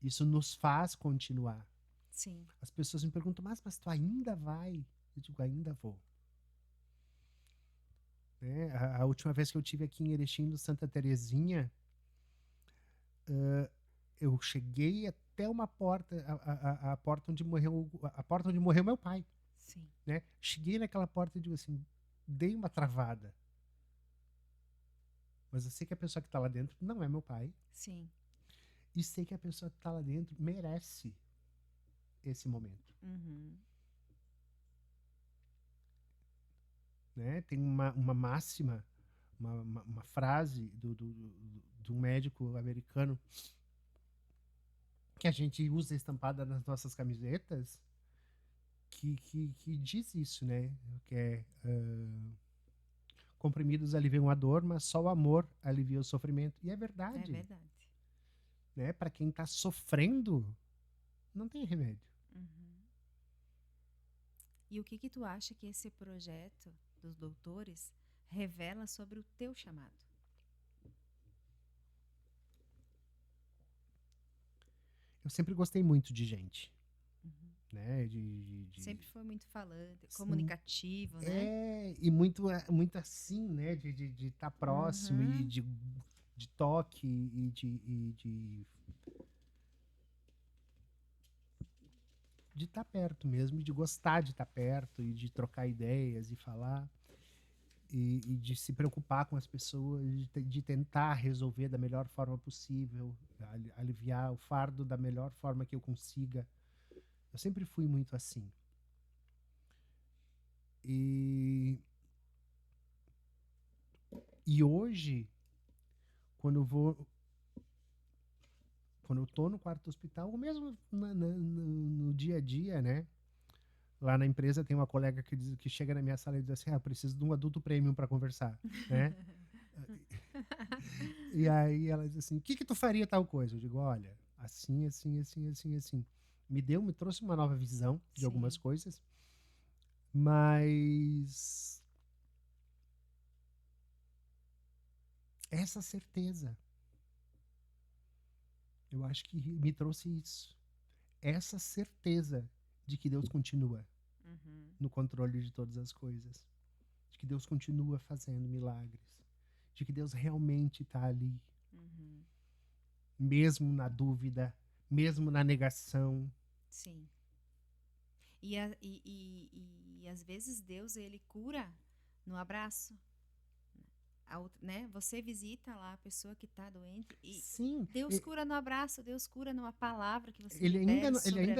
Isso nos faz continuar. Sim. As pessoas me perguntam, mas tu ainda vai? Eu digo, ainda vou. Né? A última vez que eu estive aqui em Erechim, no Santa Terezinha, eu cheguei até uma porta, a porta onde morreu meu pai. Sim. Né? Cheguei naquela porta e digo assim, dei uma travada. Mas eu sei que a pessoa que está lá dentro não é meu pai. Sim. E sei que a pessoa que está lá dentro merece esse momento. Né? Tem uma máxima, uma frase de um médico americano que a gente usa estampada nas nossas camisetas que diz isso, né? Que é comprimidos aliviam a dor, mas só o amor alivia o sofrimento. E é verdade. É verdade. Né? Para quem está sofrendo, não tem remédio. E o que tu acha que esse projeto dos doutores revela sobre o teu chamado? Eu sempre gostei muito de gente. Né? Sempre foi muito falante, comunicativo, né? E muito assim, né? De estar próximo e de toque e de estar perto mesmo, de gostar de estar perto e de trocar ideias e falar e de se preocupar com as pessoas, de tentar resolver da melhor forma possível, aliviar o fardo da melhor forma que eu consiga. Eu sempre fui muito assim. E hoje, quando eu tô no quarto do hospital, ou mesmo no dia a dia, né? Lá na empresa tem uma colega que chega na minha sala e diz assim, preciso de um adulto premium para conversar, né? E aí ela diz assim, o que tu faria tal coisa? Eu digo, olha, assim, assim, assim, assim, assim. Me trouxe uma nova visão de algumas coisas, mas essa certeza, eu acho que me trouxe isso. Essa certeza de que Deus continua no controle de todas as coisas. De que Deus continua fazendo milagres. De que Deus realmente está ali. Mesmo na dúvida, mesmo na negação. Sim. E às vezes Deus, ele cura no abraço. Né? Você visita lá a pessoa que está doente e Sim, Deus cura no abraço, Deus cura numa palavra que você ele ainda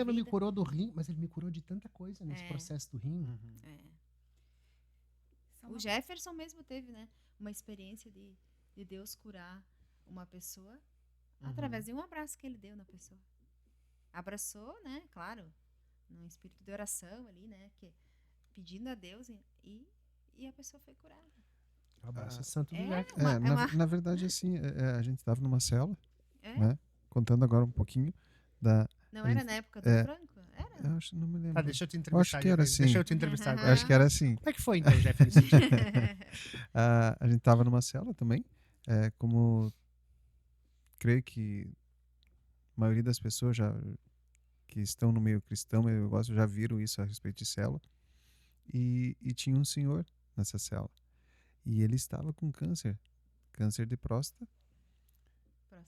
não me vida. curou do rim, mas ele me curou de tanta coisa nesse processo do rim. O Jefferson mesmo teve, né, uma experiência de Deus curar uma pessoa através de um abraço que ele deu na pessoa. Abraçou, né, claro, num espírito de oração ali, né, pedindo a Deus e a pessoa foi curada. Abraço santo do Jefferson. Na verdade, assim, a gente estava numa célula, né? Contando agora um pouquinho da... Não era na época do Franco? Era? Eu acho, não me lembro. Deixa eu te entrevistar. Acho que era assim. Deixa eu te entrevistar agora. Acho que era assim. Como é que foi, então, Jefferson? A gente estava numa célula também, como creio que a maioria das pessoas que estão no meio cristão, eu gosto, já viram isso a respeito de célula. E tinha um senhor nessa célula. E ele estava com câncer de próstata. Como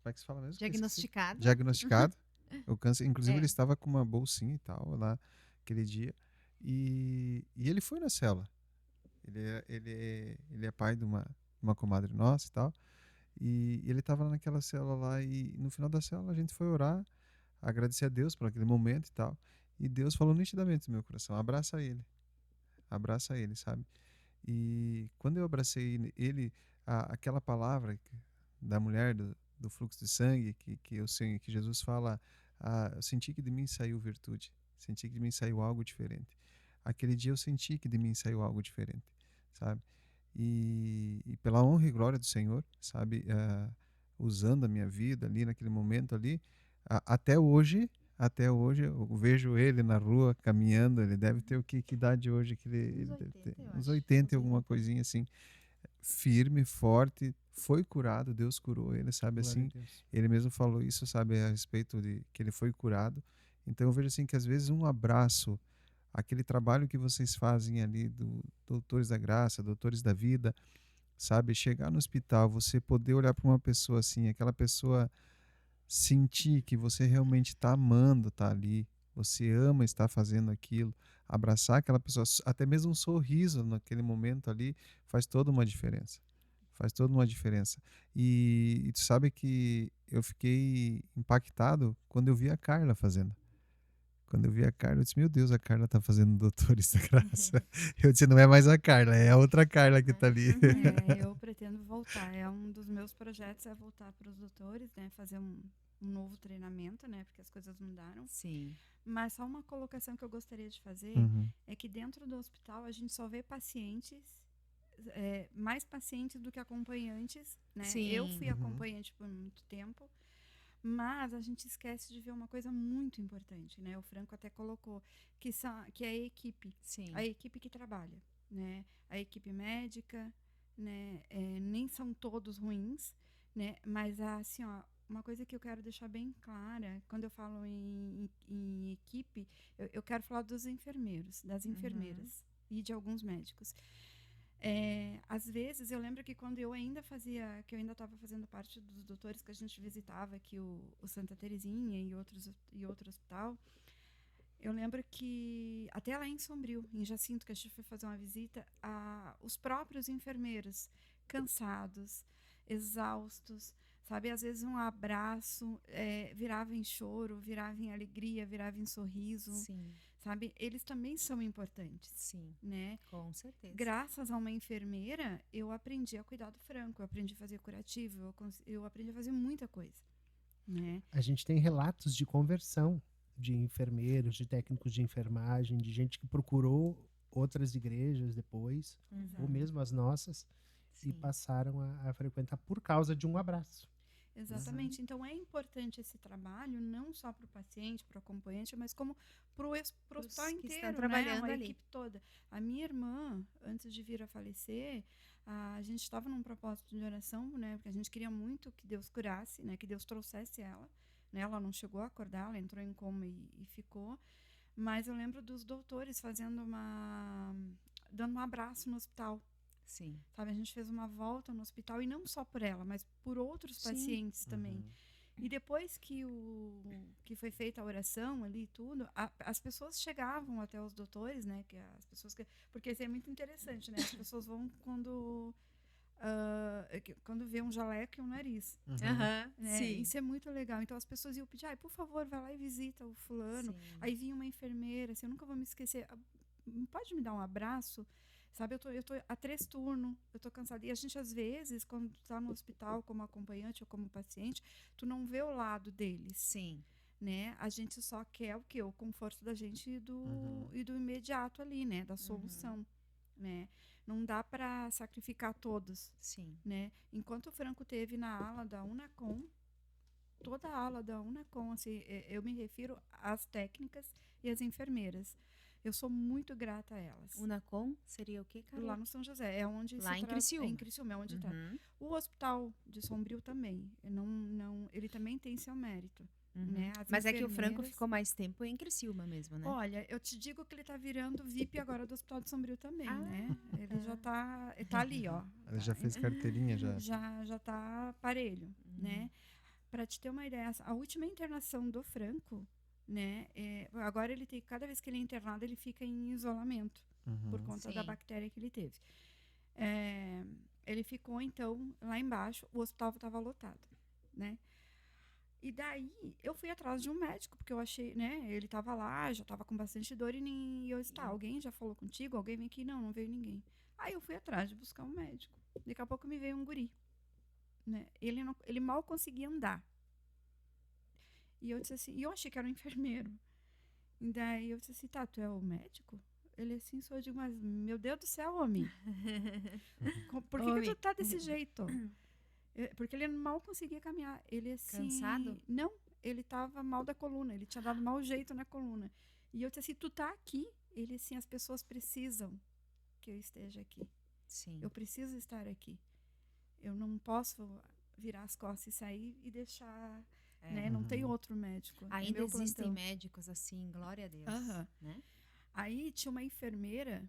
é que se fala mesmo? Diagnosticado. O câncer, inclusive ele estava com uma bolsinha e tal lá aquele dia. E ele foi na célula. Ele é pai de uma comadre nossa e tal. E ele estava naquela célula lá e no final da célula a gente foi orar, agradecer a Deus por aquele momento e tal. E Deus falou nitidamente no meu coração, abraça ele, sabe? E quando eu abracei ele, aquela palavra da mulher do fluxo de sangue, que Jesus fala, eu senti que de mim saiu virtude, senti que de mim saiu algo diferente. Aquele dia eu senti que de mim saiu algo diferente, sabe? E pela honra e glória do Senhor, sabe? Usando a minha vida ali naquele momento ali, até hoje eu vejo ele na rua caminhando. Ele deve ter que idade hoje? Que ele deve ter uns 80 alguma coisinha assim, firme, forte, foi curado, Deus curou ele, sabe? Assim, ele mesmo falou isso, sabe, a respeito de que ele foi curado. Então eu vejo assim que às vezes um abraço, aquele trabalho que vocês fazem ali do Doutores da Graça, Doutores da Vida, sabe, chegar no hospital, você poder olhar para uma pessoa assim, aquela pessoa sentir que você realmente está amando, está ali, você ama estar fazendo aquilo, abraçar aquela pessoa, até mesmo um sorriso naquele momento ali faz toda uma diferença. E tu sabe que eu fiquei impactado quando eu vi a Carla fazendo. Quando eu vi a Carla, eu disse, meu Deus, a Carla está fazendo Doutores da Graça. Eu disse, não é mais a Carla, é a outra Carla que está ali. Eu pretendo voltar. Um dos meus projetos é voltar para os doutores, né? Fazer um novo treinamento, né? Porque as coisas mudaram. Sim. Mas só uma colocação que eu gostaria de fazer é que dentro do hospital a gente só vê pacientes, mais pacientes do que acompanhantes, né? Sim. Eu fui acompanhante por muito tempo. Mas a gente esquece de ver uma coisa muito importante, né? O Franco até colocou que é a equipe, Sim. A equipe que trabalha, né? A equipe médica, né? Nem são todos ruins, né? Mas assim, uma coisa que eu quero deixar bem clara, quando eu falo em equipe, eu quero falar dos enfermeiros, das enfermeiras e de alguns médicos. Às vezes, eu lembro que quando eu ainda estava fazendo parte dos doutores que a gente visitava aqui, o Santa Terezinha e outro hospital, eu lembro que até lá em Sombrio, em Jacinto, que a gente foi fazer uma visita, os próprios enfermeiros cansados, exaustos, sabe? Às vezes um abraço virava em choro, virava em alegria, virava em sorriso. Sim. sabe? Eles também são importantes. Sim, né? Com certeza. Graças a uma enfermeira, eu aprendi a cuidar do Franco, eu aprendi a fazer curativo, eu aprendi a fazer muita coisa, né? A gente tem relatos de conversão de enfermeiros, de técnicos de enfermagem, de gente que procurou outras igrejas depois, ou mesmo as nossas, e passaram a frequentar por causa de um abraço. Exatamente. Então, é importante esse trabalho, não só para o paciente, para o acompanhante, mas como para o hospital inteiro, trabalhando né? A ali. equipe toda. A minha irmã, antes de vir a falecer, a gente estava num propósito de oração, né? Porque a gente queria muito que Deus curasse, né? Que Deus trouxesse ela. Né? Ela não chegou a acordar, ela entrou em coma e ficou. Mas eu lembro dos doutores dando um abraço no hospital. Sim. Sabe, a gente fez uma volta no hospital, e não só por ela, mas por outros pacientes também. E depois que foi feita a oração ali e tudo, as pessoas chegavam até os doutores, né? Porque isso é muito interessante, né? As pessoas vão quando vê um jaleco e um nariz. Né? Sim. Isso é muito legal. Então as pessoas iam pedir, por favor, vai lá e visita o fulano. Sim. Aí vinha uma enfermeira, assim, eu nunca vou me esquecer. Pode me dar um abraço? Sabe, eu tô a 3 turnos, eu tô cansada. E a gente, às vezes, quando tu tá no hospital como acompanhante ou como paciente, tu não vê o lado deles. Sim. Né? A gente só quer o quê? O conforto da gente e do imediato ali, né? Da solução, né? Não dá para sacrificar todos. Sim. Né? Enquanto o Franco teve na ala da Unacom, toda a ala da Unacom, assim, eu me refiro às técnicas e às enfermeiras. Eu sou muito grata a elas. Unacom seria o quê, Carla? Lá no São José. É onde lá em Criciúma. É em Criciúma, é onde está. O hospital de Sombrio também. Ele também tem seu mérito. Né? Mas é que o Franco ficou mais tempo em Criciúma mesmo, né? Olha, eu te digo que ele está virando VIP agora do Hospital de Sombrio também, né? Ele já tá ali, ó. Ele já fez carteirinha, já? Já tá parelho, né? Para te ter uma ideia, a última internação do Franco, né? Agora ele tem, cada vez que ele é internado, ele fica em isolamento por conta da bactéria que ele teve. Ele ficou, então, lá embaixo, o hospital estava lotado, né? E daí eu fui atrás de um médico, porque eu achei, né? Ele estava lá, já estava com bastante dor, e eu disse, alguém já falou contigo? Alguém vem aqui? Não veio ninguém. Aí eu fui atrás de buscar um médico. Daqui a pouco me veio um guri, né? Ele mal conseguia andar. E eu disse assim, e eu achei que era um enfermeiro. E daí eu disse assim, tá, tu é o médico? Ele assim, sou, eu digo, mas meu Deus do céu, homem. Por que tu tá desse jeito? Porque ele mal conseguia caminhar. Ele assim... Cansado? Não, ele tava mal da coluna, ele tinha dado mau jeito na coluna. E eu disse assim, tu tá aqui? Ele assim, as pessoas precisam que eu esteja aqui. Sim. Eu preciso estar aqui. Eu não posso virar as costas e sair e deixar... Né? Não tem outro médico. Ainda existem médicos assim, glória a Deus. Né? Aí tinha uma enfermeira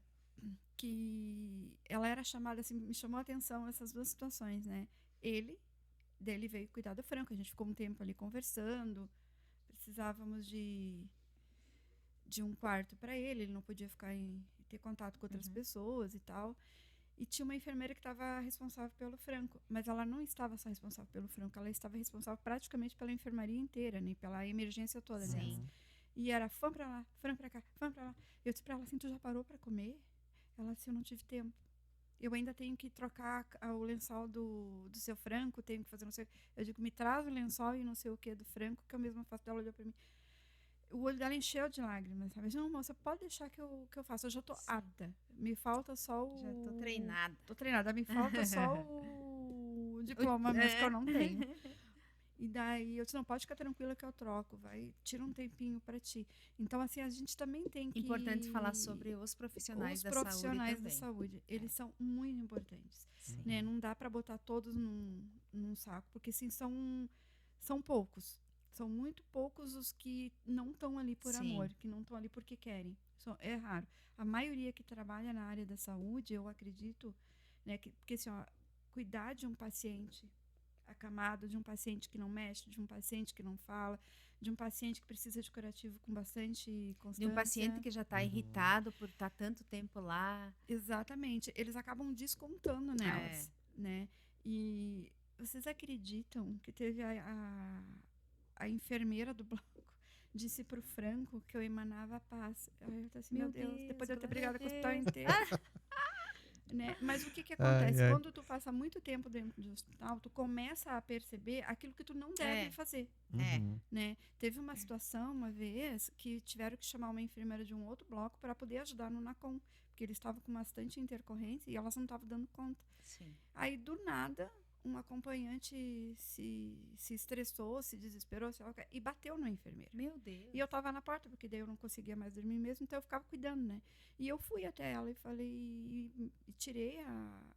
que ela era chamada assim, me chamou a atenção essas duas situações, né? Dele veio cuidar do Franco, a gente ficou um tempo ali conversando, precisávamos de um quarto para ele não podia ter contato com outras pessoas e tal. E tinha uma enfermeira que estava responsável pelo Franco. Mas ela não estava só responsável pelo Franco, ela estava responsável praticamente pela enfermaria inteira, né? Pela emergência toda. Sim. E era fã pra lá, fã pra cá, fã pra lá. Eu disse pra ela assim, tu já parou pra comer? Ela disse, eu não tive tempo. Eu ainda tenho que trocar o lençol do seu Franco, tenho que fazer não sei o que. Eu digo, me traz o lençol e não sei o que do Franco, que eu mesma faço. Ela olhou pra mim. O olho dela encheu de lágrimas, sabe? Não, moça, pode deixar que eu faço. Eu já tô apta. Me falta só o... Já tô treinada. Tô treinada. Me falta só o diploma mesmo, que eu não tenho. E daí eu disse, não, pode ficar tranquila que eu troco. Tira um tempinho pra ti. Então, assim, a gente também tem que... Importante falar sobre os profissionais da saúde também. Os profissionais da saúde. Eles são muito importantes. Né? Não dá pra botar todos num saco, porque, assim, são poucos. São muito poucos os que não estão ali por amor, que não estão ali porque querem. É raro. A maioria que trabalha na área da saúde, eu acredito, né, porque assim, cuidar de um paciente acamado, de um paciente que não mexe, de um paciente que não fala, de um paciente que precisa de curativo com bastante constância. De um paciente que já está irritado por estar tanto tempo lá. Exatamente. Eles acabam descontando nelas. Né? E vocês acreditam que teve a enfermeira do bloco disse pro Franco que eu emanava paz. Aí eu tô assim, Meu meu Deus, Deus, depois de eu ter glória a brigado com o hospital Deus. inteiro. Né? Mas o que acontece? ai. Quando tu passa muito tempo dentro do hospital, tu começa a perceber aquilo que tu não deve fazer. Uhum. Né? Teve uma situação uma vez que tiveram que chamar uma enfermeira de um outro bloco para poder ajudar no NACOM, porque eles estavam com bastante intercorrência e elas não estavam dando conta. Sim. Aí, do nada, um acompanhante se estressou, se desesperou, sei lá o quê, e bateu no enfermeiro. Meu Deus. E eu tava na porta, porque daí eu não conseguia mais dormir mesmo, então eu ficava cuidando, né? E eu fui até ela e falei, e tirei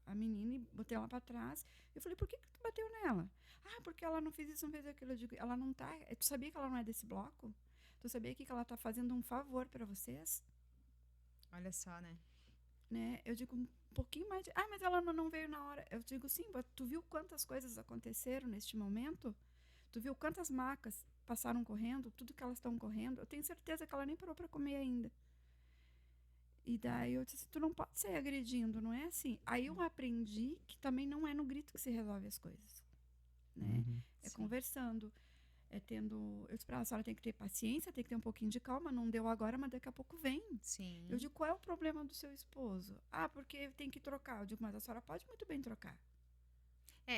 a menina e botei ela pra trás. Eu falei, por que tu bateu nela? Ah, porque ela não fez isso, não fez aquilo. Eu digo, ela não tá. Tu sabia que ela não é desse bloco? Tu sabia que ela tá fazendo um favor pra vocês? Olha só, né? Eu digo, um pouquinho mais de... Ah, mas ela não veio na hora. Eu digo, sim, mas tu viu quantas coisas aconteceram neste momento? Tu viu quantas macas passaram correndo? Tudo que elas estão correndo? Eu tenho certeza que ela nem parou para comer ainda. E daí eu disse, tu não pode sair agredindo, não é assim. Aí eu aprendi que também não é no grito que se resolve as coisas. Né? Uhum. É Sim. conversando. Eu disse pra ela, a senhora tem que ter paciência, tem que ter um pouquinho de calma, não deu agora, mas daqui a pouco vem. Sim. Eu digo, qual é o problema do seu esposo? Ah, porque tem que trocar. Eu digo, mas a senhora pode muito bem trocar.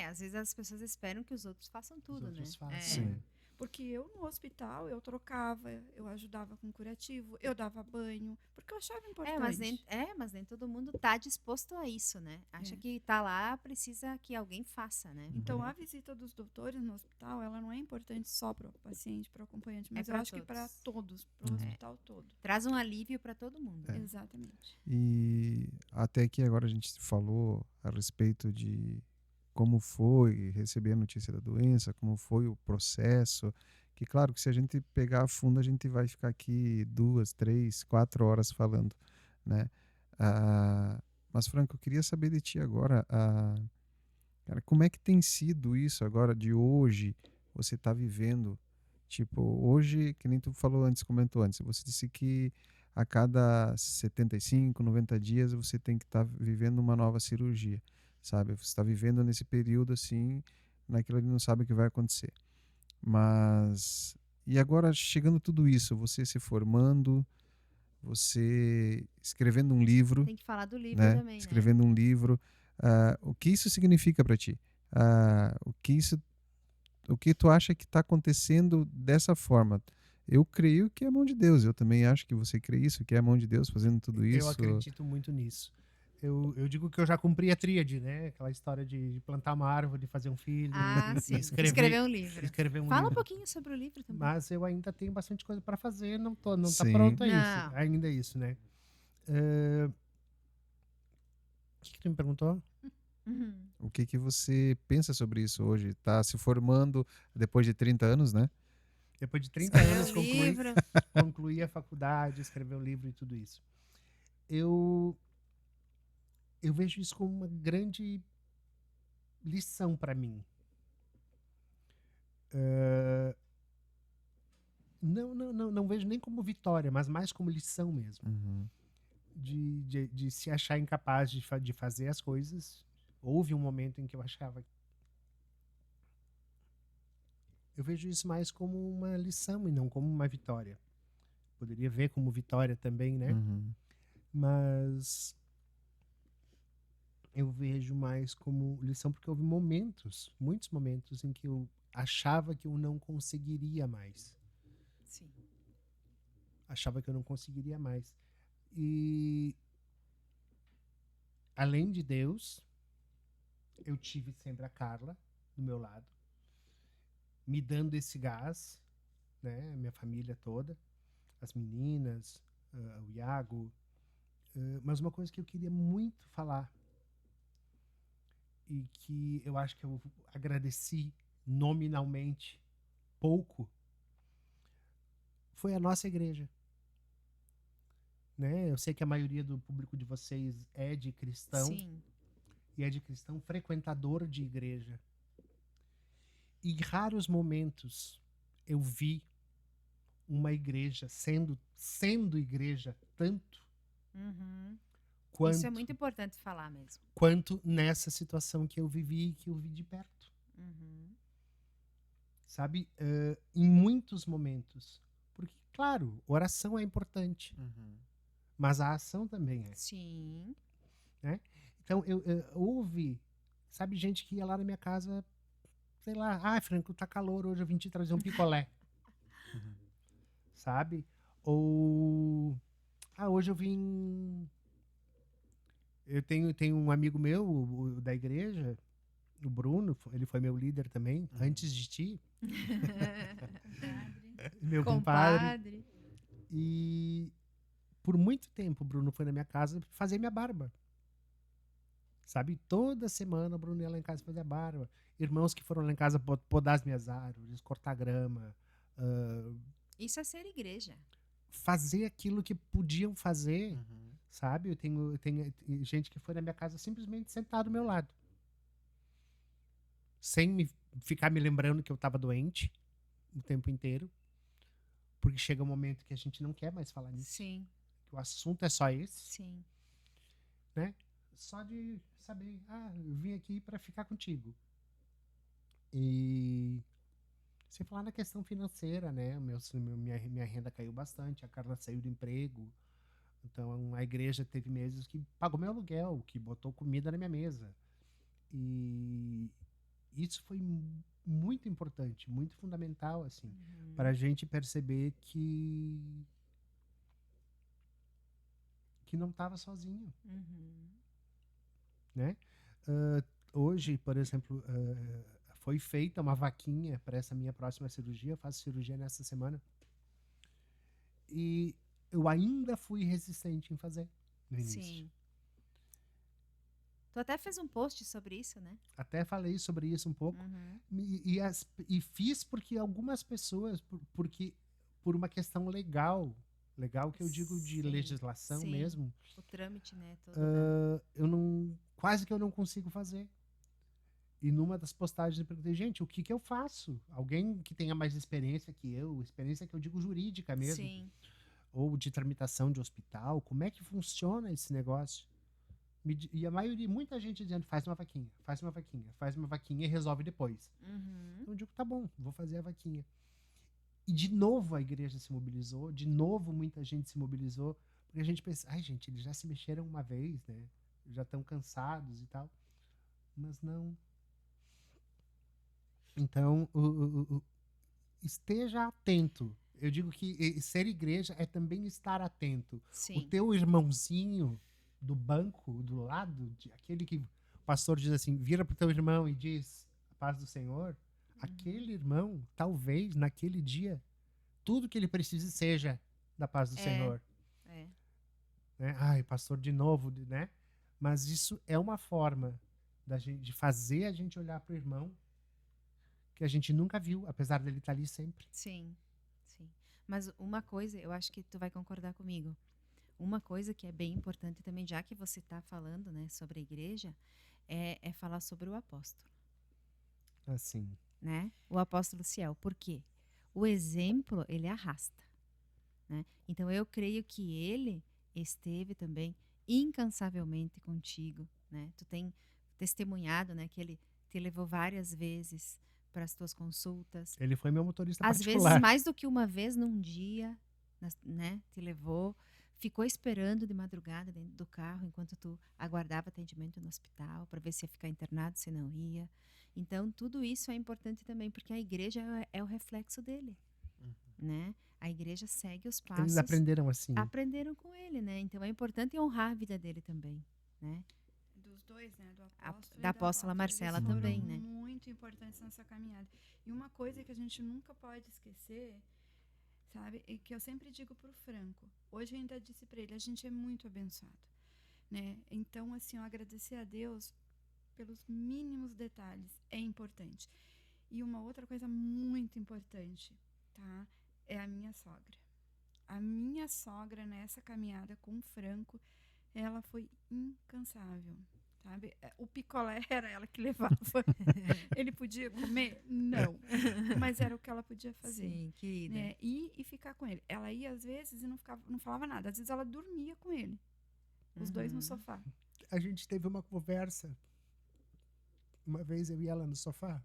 Às vezes as pessoas esperam que os outros façam tudo, Os outros né? façam, Sim. né? Porque eu, no hospital, eu trocava, eu ajudava com curativo, eu dava banho, porque eu achava importante. Mas nem todo mundo tá disposto a isso, né? Acha que tá lá, precisa que alguém faça, né? Então, a visita dos doutores no hospital, ela não é importante só para o paciente, para o acompanhante, mas eu pra acho que para todos, para o Uhum. hospital todo. Traz um alívio para todo mundo. Exatamente. E até que agora a gente falou a respeito de como foi receber a notícia da doença, como foi o processo, que claro que se a gente pegar a fundo a gente vai ficar aqui 2, 3, 4 horas falando, né? Mas Franco, eu queria saber de ti agora, cara, como é que tem sido isso agora de hoje, você tá vivendo, tipo, hoje, que nem tu falou antes, comentou antes, você disse que a cada 75, 90 dias você tem que estar vivendo uma nova cirurgia, sabe? Você está vivendo nesse período assim, naquilo ali não sabe o que vai acontecer. Mas, e agora chegando tudo isso, você se formando, você escrevendo um livro, Tem que falar do livro né? também, Escrevendo um livro, o que isso significa para ti? O que tu acha que está acontecendo dessa forma? Eu creio que é a mão de Deus. Eu também acho que você crê isso, que é a mão de Deus fazendo tudo isso. Eu acredito muito nisso. Eu digo que eu já cumpri a tríade, né? Aquela história de plantar uma árvore, de fazer um filho, né? e Escrever um livro. Escrever um Fala livro. um pouquinho sobre o livro também. Mas eu ainda tenho bastante coisa para fazer, não tá Sim. pronto a Não. isso. Ainda é isso, né? O que tu me perguntou? O que você pensa sobre isso hoje? Tá se formando depois de 30 anos, né? Depois de 30 Escrever anos, um livro. concluí a faculdade, escrever um livro e tudo isso. Eu vejo isso como uma grande lição para mim. Não vejo nem como vitória, mas mais como lição mesmo. Uhum. De se achar incapaz de fazer as coisas. Houve um momento em que eu achava. Eu vejo isso mais como uma lição e não como uma vitória. Poderia ver como vitória também, né? Uhum. Mas eu vejo mais como lição porque houve muitos momentos em que eu achava que eu não conseguiria mais. Sim. Achava que eu não conseguiria mais. E além de Deus, eu tive sempre a Carla do meu lado, me dando esse gás, né? Minha família toda, as meninas, o Iago. Mas uma coisa que eu queria muito falar e que eu acho que eu agradeci nominalmente pouco foi a nossa igreja. Né? Eu sei que a maioria do público de vocês é de cristão. Sim. E é de cristão frequentador de igreja. E em raros momentos eu vi uma igreja sendo igreja tanto quanto, isso é muito importante falar mesmo. Quanto nessa situação que eu vivi e que eu vi de perto. Sabe? Em muitos momentos Porque, claro, oração é importante, mas a ação também é. Sim. Né? Então, houve, sabe, gente que ia lá na minha casa, sei lá, Franco, tá calor, hoje eu vim te trazer um picolé. Sabe? Ou, hoje eu vim... Eu tenho um amigo meu, da igreja, o Bruno, ele foi meu líder também, antes de ti. Meu compadre. E por muito tempo o Bruno foi na minha casa fazer minha barba. Sabe? Toda semana o Bruno ia lá em casa fazer a barba. Irmãos que foram lá em casa podar as minhas árvores, cortar grama. Isso é ser igreja. Fazer aquilo que podiam fazer, sabe? Eu tenho gente que foi na minha casa simplesmente sentado do meu lado. Sem ficar me lembrando que eu estava doente o tempo inteiro. Porque chega um momento que a gente não quer mais falar nisso. Sim. Que o assunto é só esse. Sim. Né? Só de saber, eu vim aqui para ficar contigo. E sem falar na questão financeira, né? Minha renda caiu bastante, a Carla saiu do emprego. Então a igreja teve meses que pagou meu aluguel, que botou comida na minha mesa. E isso foi muito importante, muito fundamental, assim, para a gente perceber que não estava sozinho. Né? Hoje, por exemplo, foi feita uma vaquinha para essa minha próxima cirurgia. Eu faço cirurgia nessa semana. E eu ainda fui resistente em fazer no início. Sim. Tu até fez um post sobre isso, né? Até falei sobre isso um pouco. E fiz porque algumas pessoas, por uma questão legal que eu digo de legislação mesmo. O trâmite, né? Quase que eu não consigo fazer. E numa das postagens eu perguntei, gente, o que eu faço? Alguém que tenha mais experiência que eu, experiência que eu digo jurídica mesmo. Sim. Ou de tramitação de hospital, como é que funciona esse negócio? E a maioria, muita gente dizendo, faz uma vaquinha e resolve depois. Então eu digo, tá bom, vou fazer a vaquinha. E de novo a igreja se mobilizou, de novo muita gente se mobilizou, porque a gente pensa, gente, eles já se mexeram uma vez, né? Já estão cansados e tal. Mas não. Então, esteja atento. Eu digo que ser igreja é também estar atento. Sim. O teu irmãozinho do banco, do lado, aquele que o pastor diz assim, vira pro teu irmão e diz, a paz do Senhor, aquele irmão, talvez, naquele dia, tudo que ele precise seja da paz do Senhor. Né? Pastor, de novo, né? Mas isso é uma forma de fazer a gente olhar pro irmão que a gente nunca viu, apesar dele estar ali sempre. Sim, sim. Mas uma coisa, eu acho que tu vai concordar comigo. Uma coisa que é bem importante também, já que você está falando, né, sobre a igreja, é falar sobre o apóstolo. Assim. Né? O apóstolo Ciel. Por quê? O exemplo, ele arrasta. Né? Então, eu creio que ele esteve também incansavelmente contigo. Né? Tu tem testemunhado, né, que ele te levou várias vezes para as tuas consultas. Ele foi meu motorista às particular. Às vezes, mais do que uma vez num dia, né, te levou, ficou esperando de madrugada dentro do carro enquanto tu aguardava atendimento no hospital para ver se ia ficar internado, se não ia. Então, tudo isso é importante também, porque a igreja é o reflexo dele. Né? A igreja segue os passos. Eles aprenderam assim. Aprenderam com ele, né? Então, é importante honrar a vida dele também, né? Dos dois, né? Do apóstolo da apóstola Marcela eles também, foram né? Muito importantes nessa caminhada. E uma coisa que a gente nunca pode esquecer, sabe? E que eu sempre digo pro Franco. Hoje eu ainda disse para ele, a gente é muito abençoado, né? Então, assim, eu agradecer a Deus pelos mínimos detalhes é importante. E uma outra coisa muito importante, tá? É a minha sogra. A minha sogra nessa caminhada com o Franco, ela foi incansável, sabe? O picolé era ela que levava. Ele podia comer? Não. Mas era o que ela podia fazer. Sim, querida. Né? E ficar com ele. Ela ia às vezes e não falava nada. Às vezes ela dormia com ele. Os dois no sofá. A gente teve uma conversa. Uma vez eu e ela no sofá.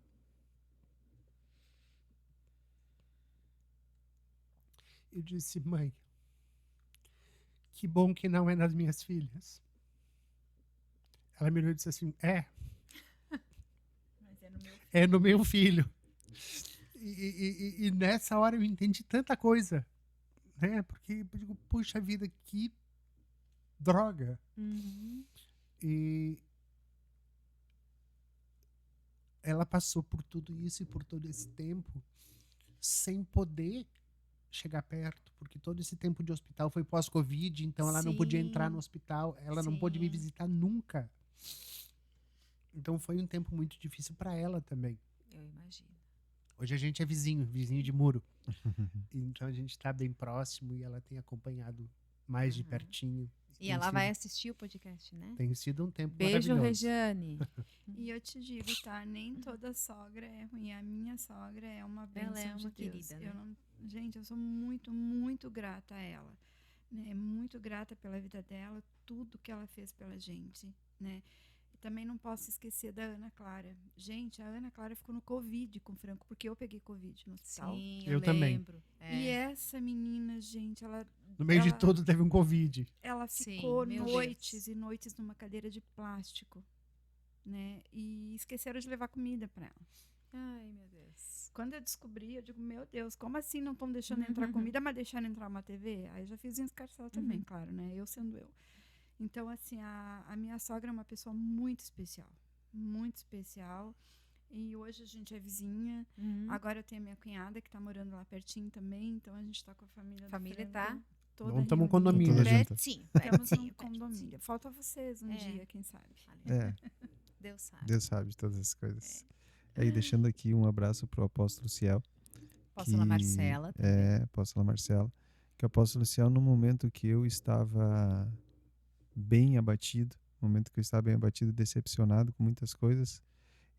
Eu disse, mãe, que bom que não é nas minhas filhas. Ela me olhou e disse assim, Mas é no meu é no meu filho. E nessa hora eu entendi tanta coisa, né? Porque eu digo, puxa vida, que droga. E ela passou por tudo isso e por todo esse tempo sem poder chegar perto, porque todo esse tempo de hospital foi pós-Covid, então ela não podia entrar no hospital, ela não pôde me visitar nunca. Então foi um tempo muito difícil para ela também. Eu imagino. Hoje a gente é vizinho de muro. Então a gente está bem próximo e ela tem acompanhado mais de pertinho. E ela vai assistir o podcast, né? Tem sido um tempo Beijo, maravilhoso. Regiane. E eu te digo, tá? Nem toda sogra é ruim. A minha sogra é uma bênção Ela é uma de Deus. querida, né? Gente, eu sou muito, muito grata a ela. Né? Muito grata pela vida dela, tudo que ela fez pela gente, né? E também não posso esquecer da Ana Clara. Gente, a Ana Clara ficou no Covid com o Franco, porque eu peguei Covid no hospital. Sim, Eu também. lembro. E essa menina, gente, No meio de tudo teve um Covid. Ela Sim, ficou meu noites Deus. e noites numa cadeira de plástico, né? E esqueceram de levar comida para ela. Ai, meu Deus. Quando eu descobri, eu digo, meu Deus, como assim não estão deixando entrar comida, mas deixaram entrar uma TV? Aí eu já fiz um escarcel também, claro, né? Eu sendo eu. Então, assim, a minha sogra é uma pessoa muito especial. Muito especial. E hoje a gente é vizinha. Agora eu tenho a minha cunhada que está morando lá pertinho também. Então a gente está com a família do Família Franco tá toda Montamos um reunida. condomínio. Toda junta. Pertinho, Estamos pertinho, num condomínio. Falta vocês um dia, quem sabe. É, Deus sabe. Deus sabe de todas as coisas. Aí, deixando aqui um abraço pro apóstolo Ciel. Apóstola Marcela também. Apóstola Marcela. Que o apóstolo Ciel, no momento que eu estava bem abatido, decepcionado com muitas coisas,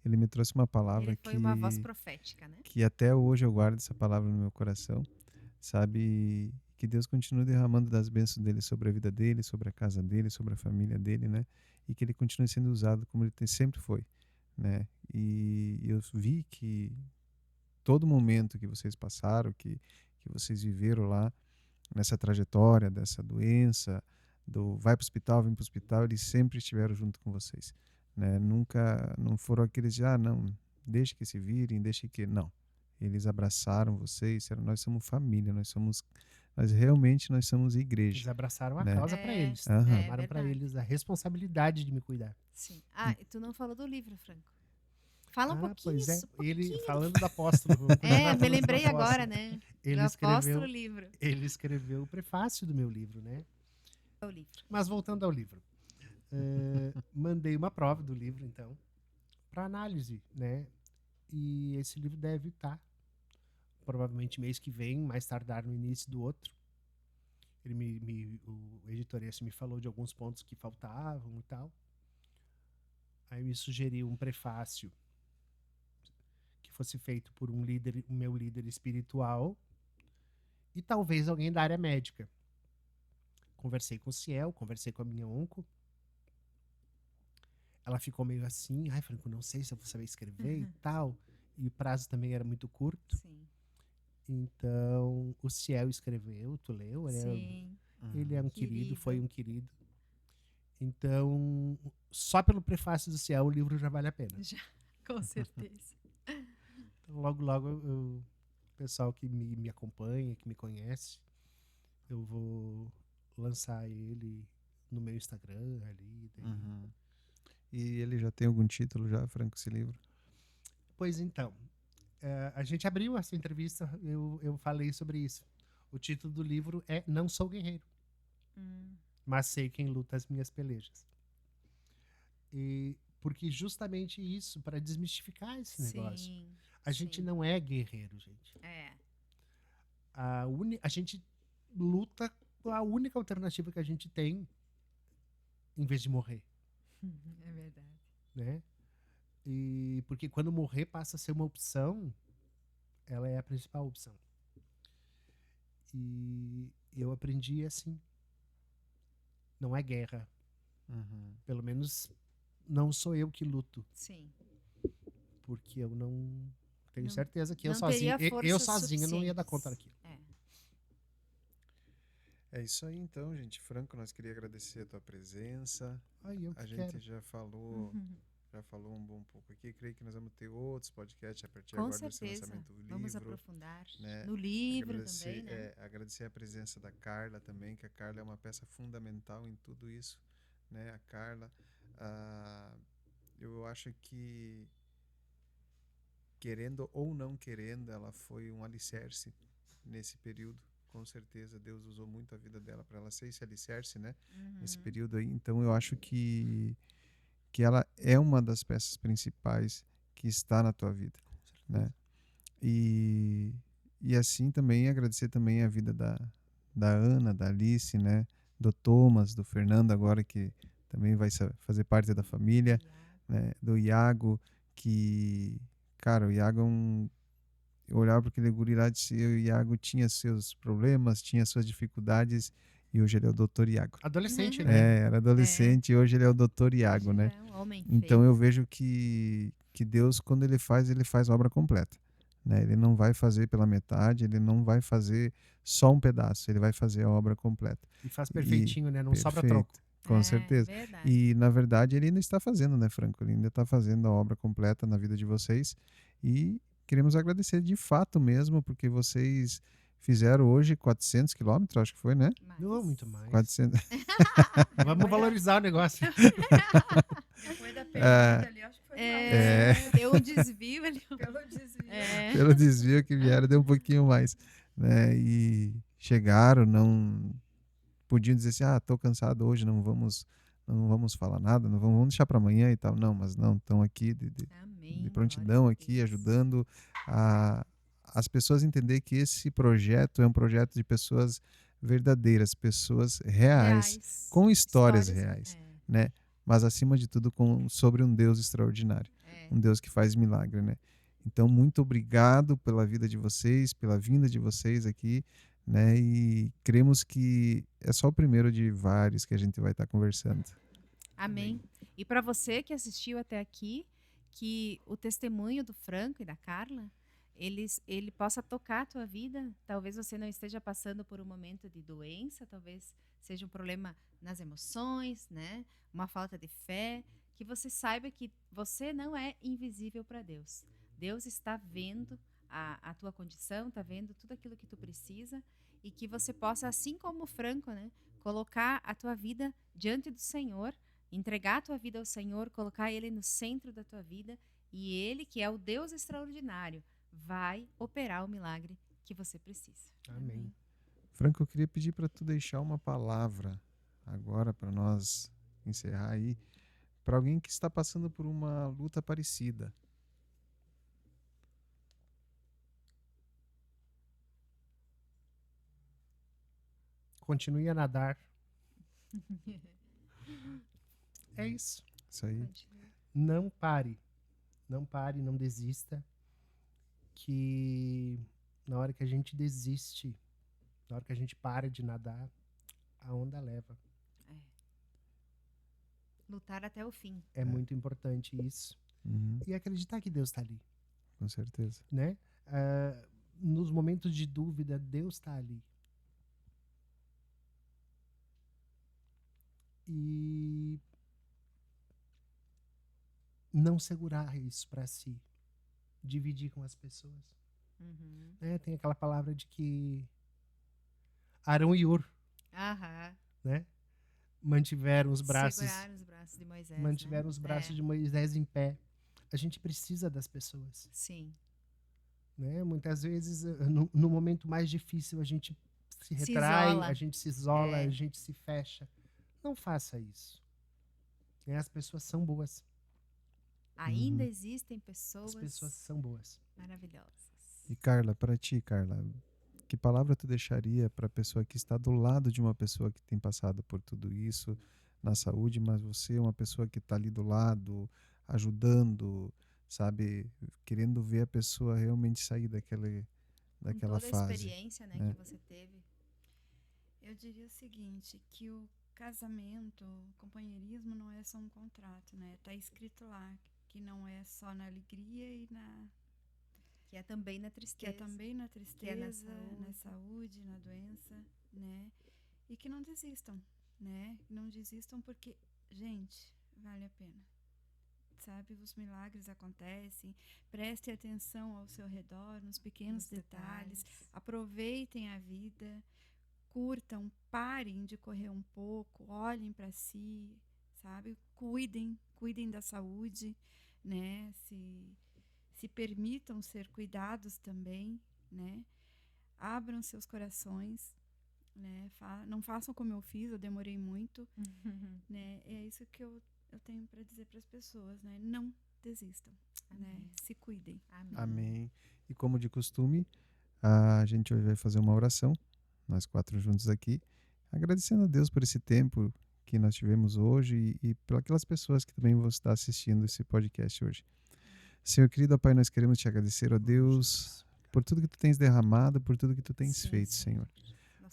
ele me trouxe uma palavra Ele foi uma voz profética, né? que até hoje eu guardo essa palavra no meu coração, sabe? Que Deus continue derramando das bênçãos dele sobre a vida dele, sobre a casa dele, sobre a família dele, né? E que ele continue sendo usado como ele sempre foi, né? E eu vi que todo momento que vocês passaram, que vocês viveram lá, nessa trajetória dessa doença, vai para o hospital, vem para o hospital, eles sempre estiveram junto com vocês, né? Nunca, não foram aqueles de, não, deixe que se virem, deixe que... Não. Eles abraçaram vocês, disseram, nós somos família, nós somos igreja. Eles abraçaram a né? causa para eles. Chamaram para eles a responsabilidade de me cuidar. Sim. E tu não falou do livro, Franco. Fala um pouquinho. Pois é, pouquinho. Ele falando do apóstolo. Me lembrei agora, né? Ele do escreveu apóstolo livro. Ele escreveu o prefácio do meu livro, né? O livro. Mas voltando ao livro, mandei uma prova do livro, então, para análise, né? E esse livro deve estar provavelmente mês que vem, mais tardar no início do outro. O editor esse me falou de alguns pontos que faltavam e tal. Aí me sugeriu um prefácio que fosse feito por o meu líder espiritual e talvez alguém da área médica. Conversei com o Ciel, conversei com a minha onco. Ela ficou meio assim, Franco, não sei se eu vou saber escrever e tal. E o prazo também era muito curto. Sim. Então, o Ciel escreveu, tu leu? Sim. Ele é um querido, foi um querido. Então, só pelo prefácio do Ciel, o livro já vale a pena. Já, com certeza. Então, logo, o pessoal que me acompanha, que me conhece, eu vou lançar ele no meu Instagram ali. E ele já tem algum título já, Franco, esse livro? Pois então, a gente abriu essa entrevista, eu falei sobre isso. O título do livro é Não Sou Guerreiro, mas sei quem luta as minhas pelejas. E porque justamente isso, para desmistificar esse negócio. A gente não é guerreiro, gente. A gente luta com a única alternativa que a gente tem em vez de morrer. É verdade. Né? E porque quando morrer passa a ser uma opção, ela é a principal opção. E eu aprendi assim. Não é guerra. Pelo menos não sou eu que luto. Sim. Porque eu não tenho certeza que eu sozinho não ia dar conta daquilo. É isso aí, então, gente. Franco, nós queríamos agradecer a tua presença. A gente já falou um bom pouco aqui. Creio que nós vamos ter outros podcasts a partir Com agora certeza. desse lançamento do livro. Vamos aprofundar né? no livro também, né? Agradecer a presença da Carla também, que a Carla é uma peça fundamental em tudo isso, né? A Carla, eu acho que, querendo ou não querendo, ela foi um alicerce nesse período. Com certeza Deus usou muito a vida dela para ela ser esse alicerce, né? Nesse período aí. Então eu acho que ela é uma das peças principais que está na tua vida, né? E assim também agradecer também a vida da Ana, da Alice, né? Do Thomas, do Fernando agora, que também vai fazer parte da família, né? Do Iago, que, cara, o Iago é eu olhava para aquele guri lá e disse, o Iago tinha seus problemas, tinha suas dificuldades, e hoje ele é o Dr. Iago. Adolescente, né? Era adolescente e hoje ele é o Dr. Iago, né? É um homem Então feito. eu vejo que Deus, quando ele faz a obra completa, né? Ele não vai fazer pela metade, ele não vai fazer só um pedaço, ele vai fazer a obra completa. E faz perfeitinho, né? Não sobra troco. Com certeza. Verdade. E, na verdade, ele ainda está fazendo, né, Franco? Ele ainda está fazendo a obra completa na vida de vocês. E queremos agradecer de fato mesmo, porque vocês fizeram hoje 400 quilômetros, acho que foi, né? Não, muito mais. 400. Vamos valorizar o negócio. Depois da pergunta ali, acho que foi mais. Deu um desvio ali. Pelo desvio. Pelo desvio que vieram, deu um pouquinho mais, né? E chegaram, não podiam dizer assim, tô cansado hoje, não vamos falar nada, não vamos deixar para amanhã e tal. Não, mas não, estão aqui de prontidão aqui, ajudando as pessoas a entender que esse projeto é um projeto de pessoas verdadeiras, pessoas reais. Com histórias reais, né? Mas acima de tudo sobre um Deus extraordinário, um Deus que faz milagre, né? Então, muito obrigado pela vida de vocês, pela vinda de vocês aqui, né? E cremos que é só o primeiro de vários que a gente vai estar conversando. Amém. E para você que assistiu até aqui, que o testemunho do Franco e da Carla, ele possa tocar a tua vida. Talvez você não esteja passando por um momento de doença, talvez seja um problema nas emoções, né? Uma falta de fé, que você saiba que você não é invisível para Deus. Deus está vendo a tua condição, está vendo tudo aquilo que tu precisa, e que você possa, assim como o Franco, né, colocar a tua vida diante do Senhor, entregar a tua vida ao Senhor, colocar Ele no centro da tua vida, e Ele, que é o Deus extraordinário, vai operar o milagre que você precisa. Amém. Franco, eu queria pedir para tu deixar uma palavra agora para nós encerrar aí, para alguém que está passando por uma luta parecida. Continue a nadar. É isso. Isso aí. Não pare. Não pare, não desista. Que na hora que a gente desiste, na hora que a gente para de nadar, a onda leva. Lutar até o fim. É muito importante isso. E acreditar que Deus está ali. Com certeza. Né? Nos momentos de dúvida, Deus está ali. E não segurar isso para si. Dividir com as pessoas. Né? Tem aquela palavra de que Arão e Hur, né? Mantiveram os braços. Seguraram os braços de Moisés. Mantiveram os braços de Moisés em pé. A gente precisa das pessoas. Sim. Né? Muitas vezes, no momento mais difícil, a gente se retrai, a gente se isola, a gente se fecha. Não faça isso. As pessoas são boas. Ainda existem pessoas. As pessoas são boas. Maravilhosas. E Carla, para ti, Carla, que palavra tu deixaria para a pessoa que está do lado de uma pessoa que tem passado por tudo isso na saúde, mas você é uma pessoa que está ali do lado, ajudando, sabe, querendo ver a pessoa realmente sair daquela fase. Toda a experiência, né, que você teve. Eu diria o seguinte, que o casamento, o companheirismo não é só um contrato, né? Tá escrito lá que não é só na alegria e que é também na tristeza. Que é também na tristeza, na saúde, na doença, né? e que não desistam, né? Não desistam porque, gente, vale a pena. Sabe, os milagres acontecem. Preste atenção ao seu redor, nos pequenos detalhes. Aproveitem a vida, curtam, parem de correr um pouco, olhem para si, sabe? Cuidem da saúde, né? Se permitam ser cuidados também, né? Abram seus corações, né? Não façam como eu fiz, eu demorei muito, né? É isso que eu tenho para dizer para as pessoas, né? Não desistam, né? Se cuidem. Amém. E como de costume, a gente hoje vai fazer uma oração, nós 4 juntos aqui, agradecendo a Deus por esse tempo que nós tivemos hoje e por aquelas pessoas que também vão estar assistindo esse podcast hoje. Senhor querido, Pai, nós queremos te agradecer, ó Deus, por tudo que tu tens derramado, por tudo que tu tens feito, Senhor.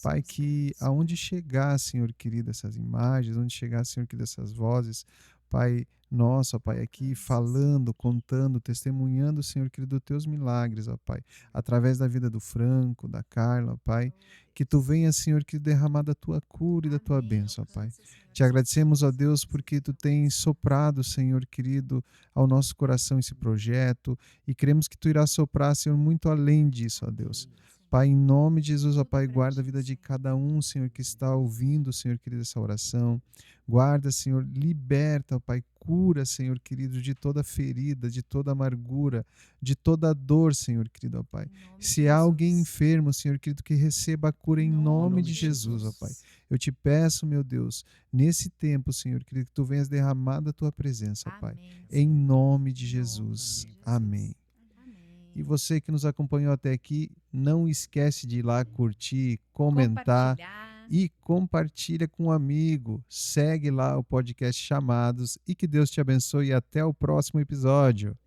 Pai, que aonde chegar, Senhor querido, essas imagens, onde chegar, Senhor querido, essas vozes, Pai nosso, ó Pai, aqui falando, contando, testemunhando, Senhor querido, teus milagres, ó Pai, através da vida do Franco, da Carla, ó Pai, que tu venha, Senhor, que derramar da tua cura e da tua bênção, ó Pai. Te agradecemos, ó Deus, porque tu tens soprado, Senhor querido, ao nosso coração esse projeto e cremos que tu irás soprar, Senhor, muito além disso, ó Deus. Pai, em nome de Jesus, ó Pai, guarda a vida de cada um, Senhor, que está ouvindo, Senhor querido, essa oração. Guarda, Senhor, liberta, ó Pai, cura, Senhor querido, de toda ferida, de toda amargura, de toda dor, Senhor querido, ó Pai. Se há alguém enfermo, Senhor querido, que receba a cura em nome de Jesus, ó Pai. Eu te peço, meu Deus, nesse tempo, Senhor querido, que tu venhas derramar da tua presença, ó Pai. Em nome de Jesus. Amém. E você que nos acompanhou até aqui, não esquece de ir lá curtir, comentar e compartilha com um amigo. Segue lá o podcast Chamados e que Deus te abençoe e até o próximo episódio.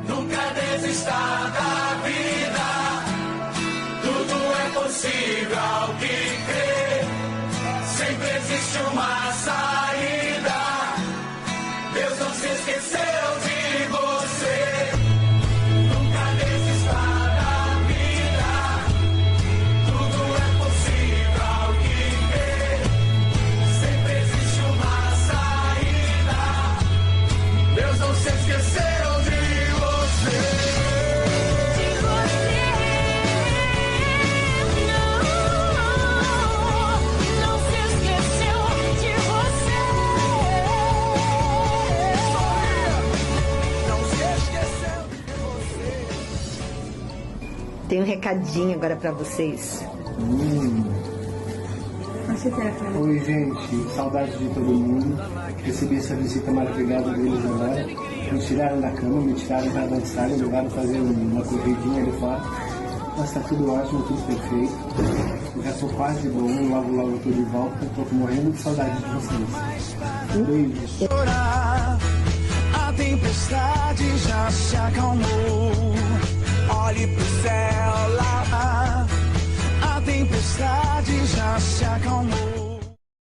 Nunca desista da vida, tudo é possível ao que crê. Sempre existe uma saída, Deus não se esqueceu de você. Tem um recadinho agora pra vocês. Oi, gente. Saudade de todo mundo. Recebi essa visita maravilhosa deles agora. Me tiraram da cama, me tiraram pra dançar, me levaram fazer uma corridinha ali fora. Mas tá tudo ótimo, tudo perfeito. Eu já tô quase bom, logo logo eu tô de volta. Tô morrendo de saudade de vocês. Beijo. A tempestade já se acalmou.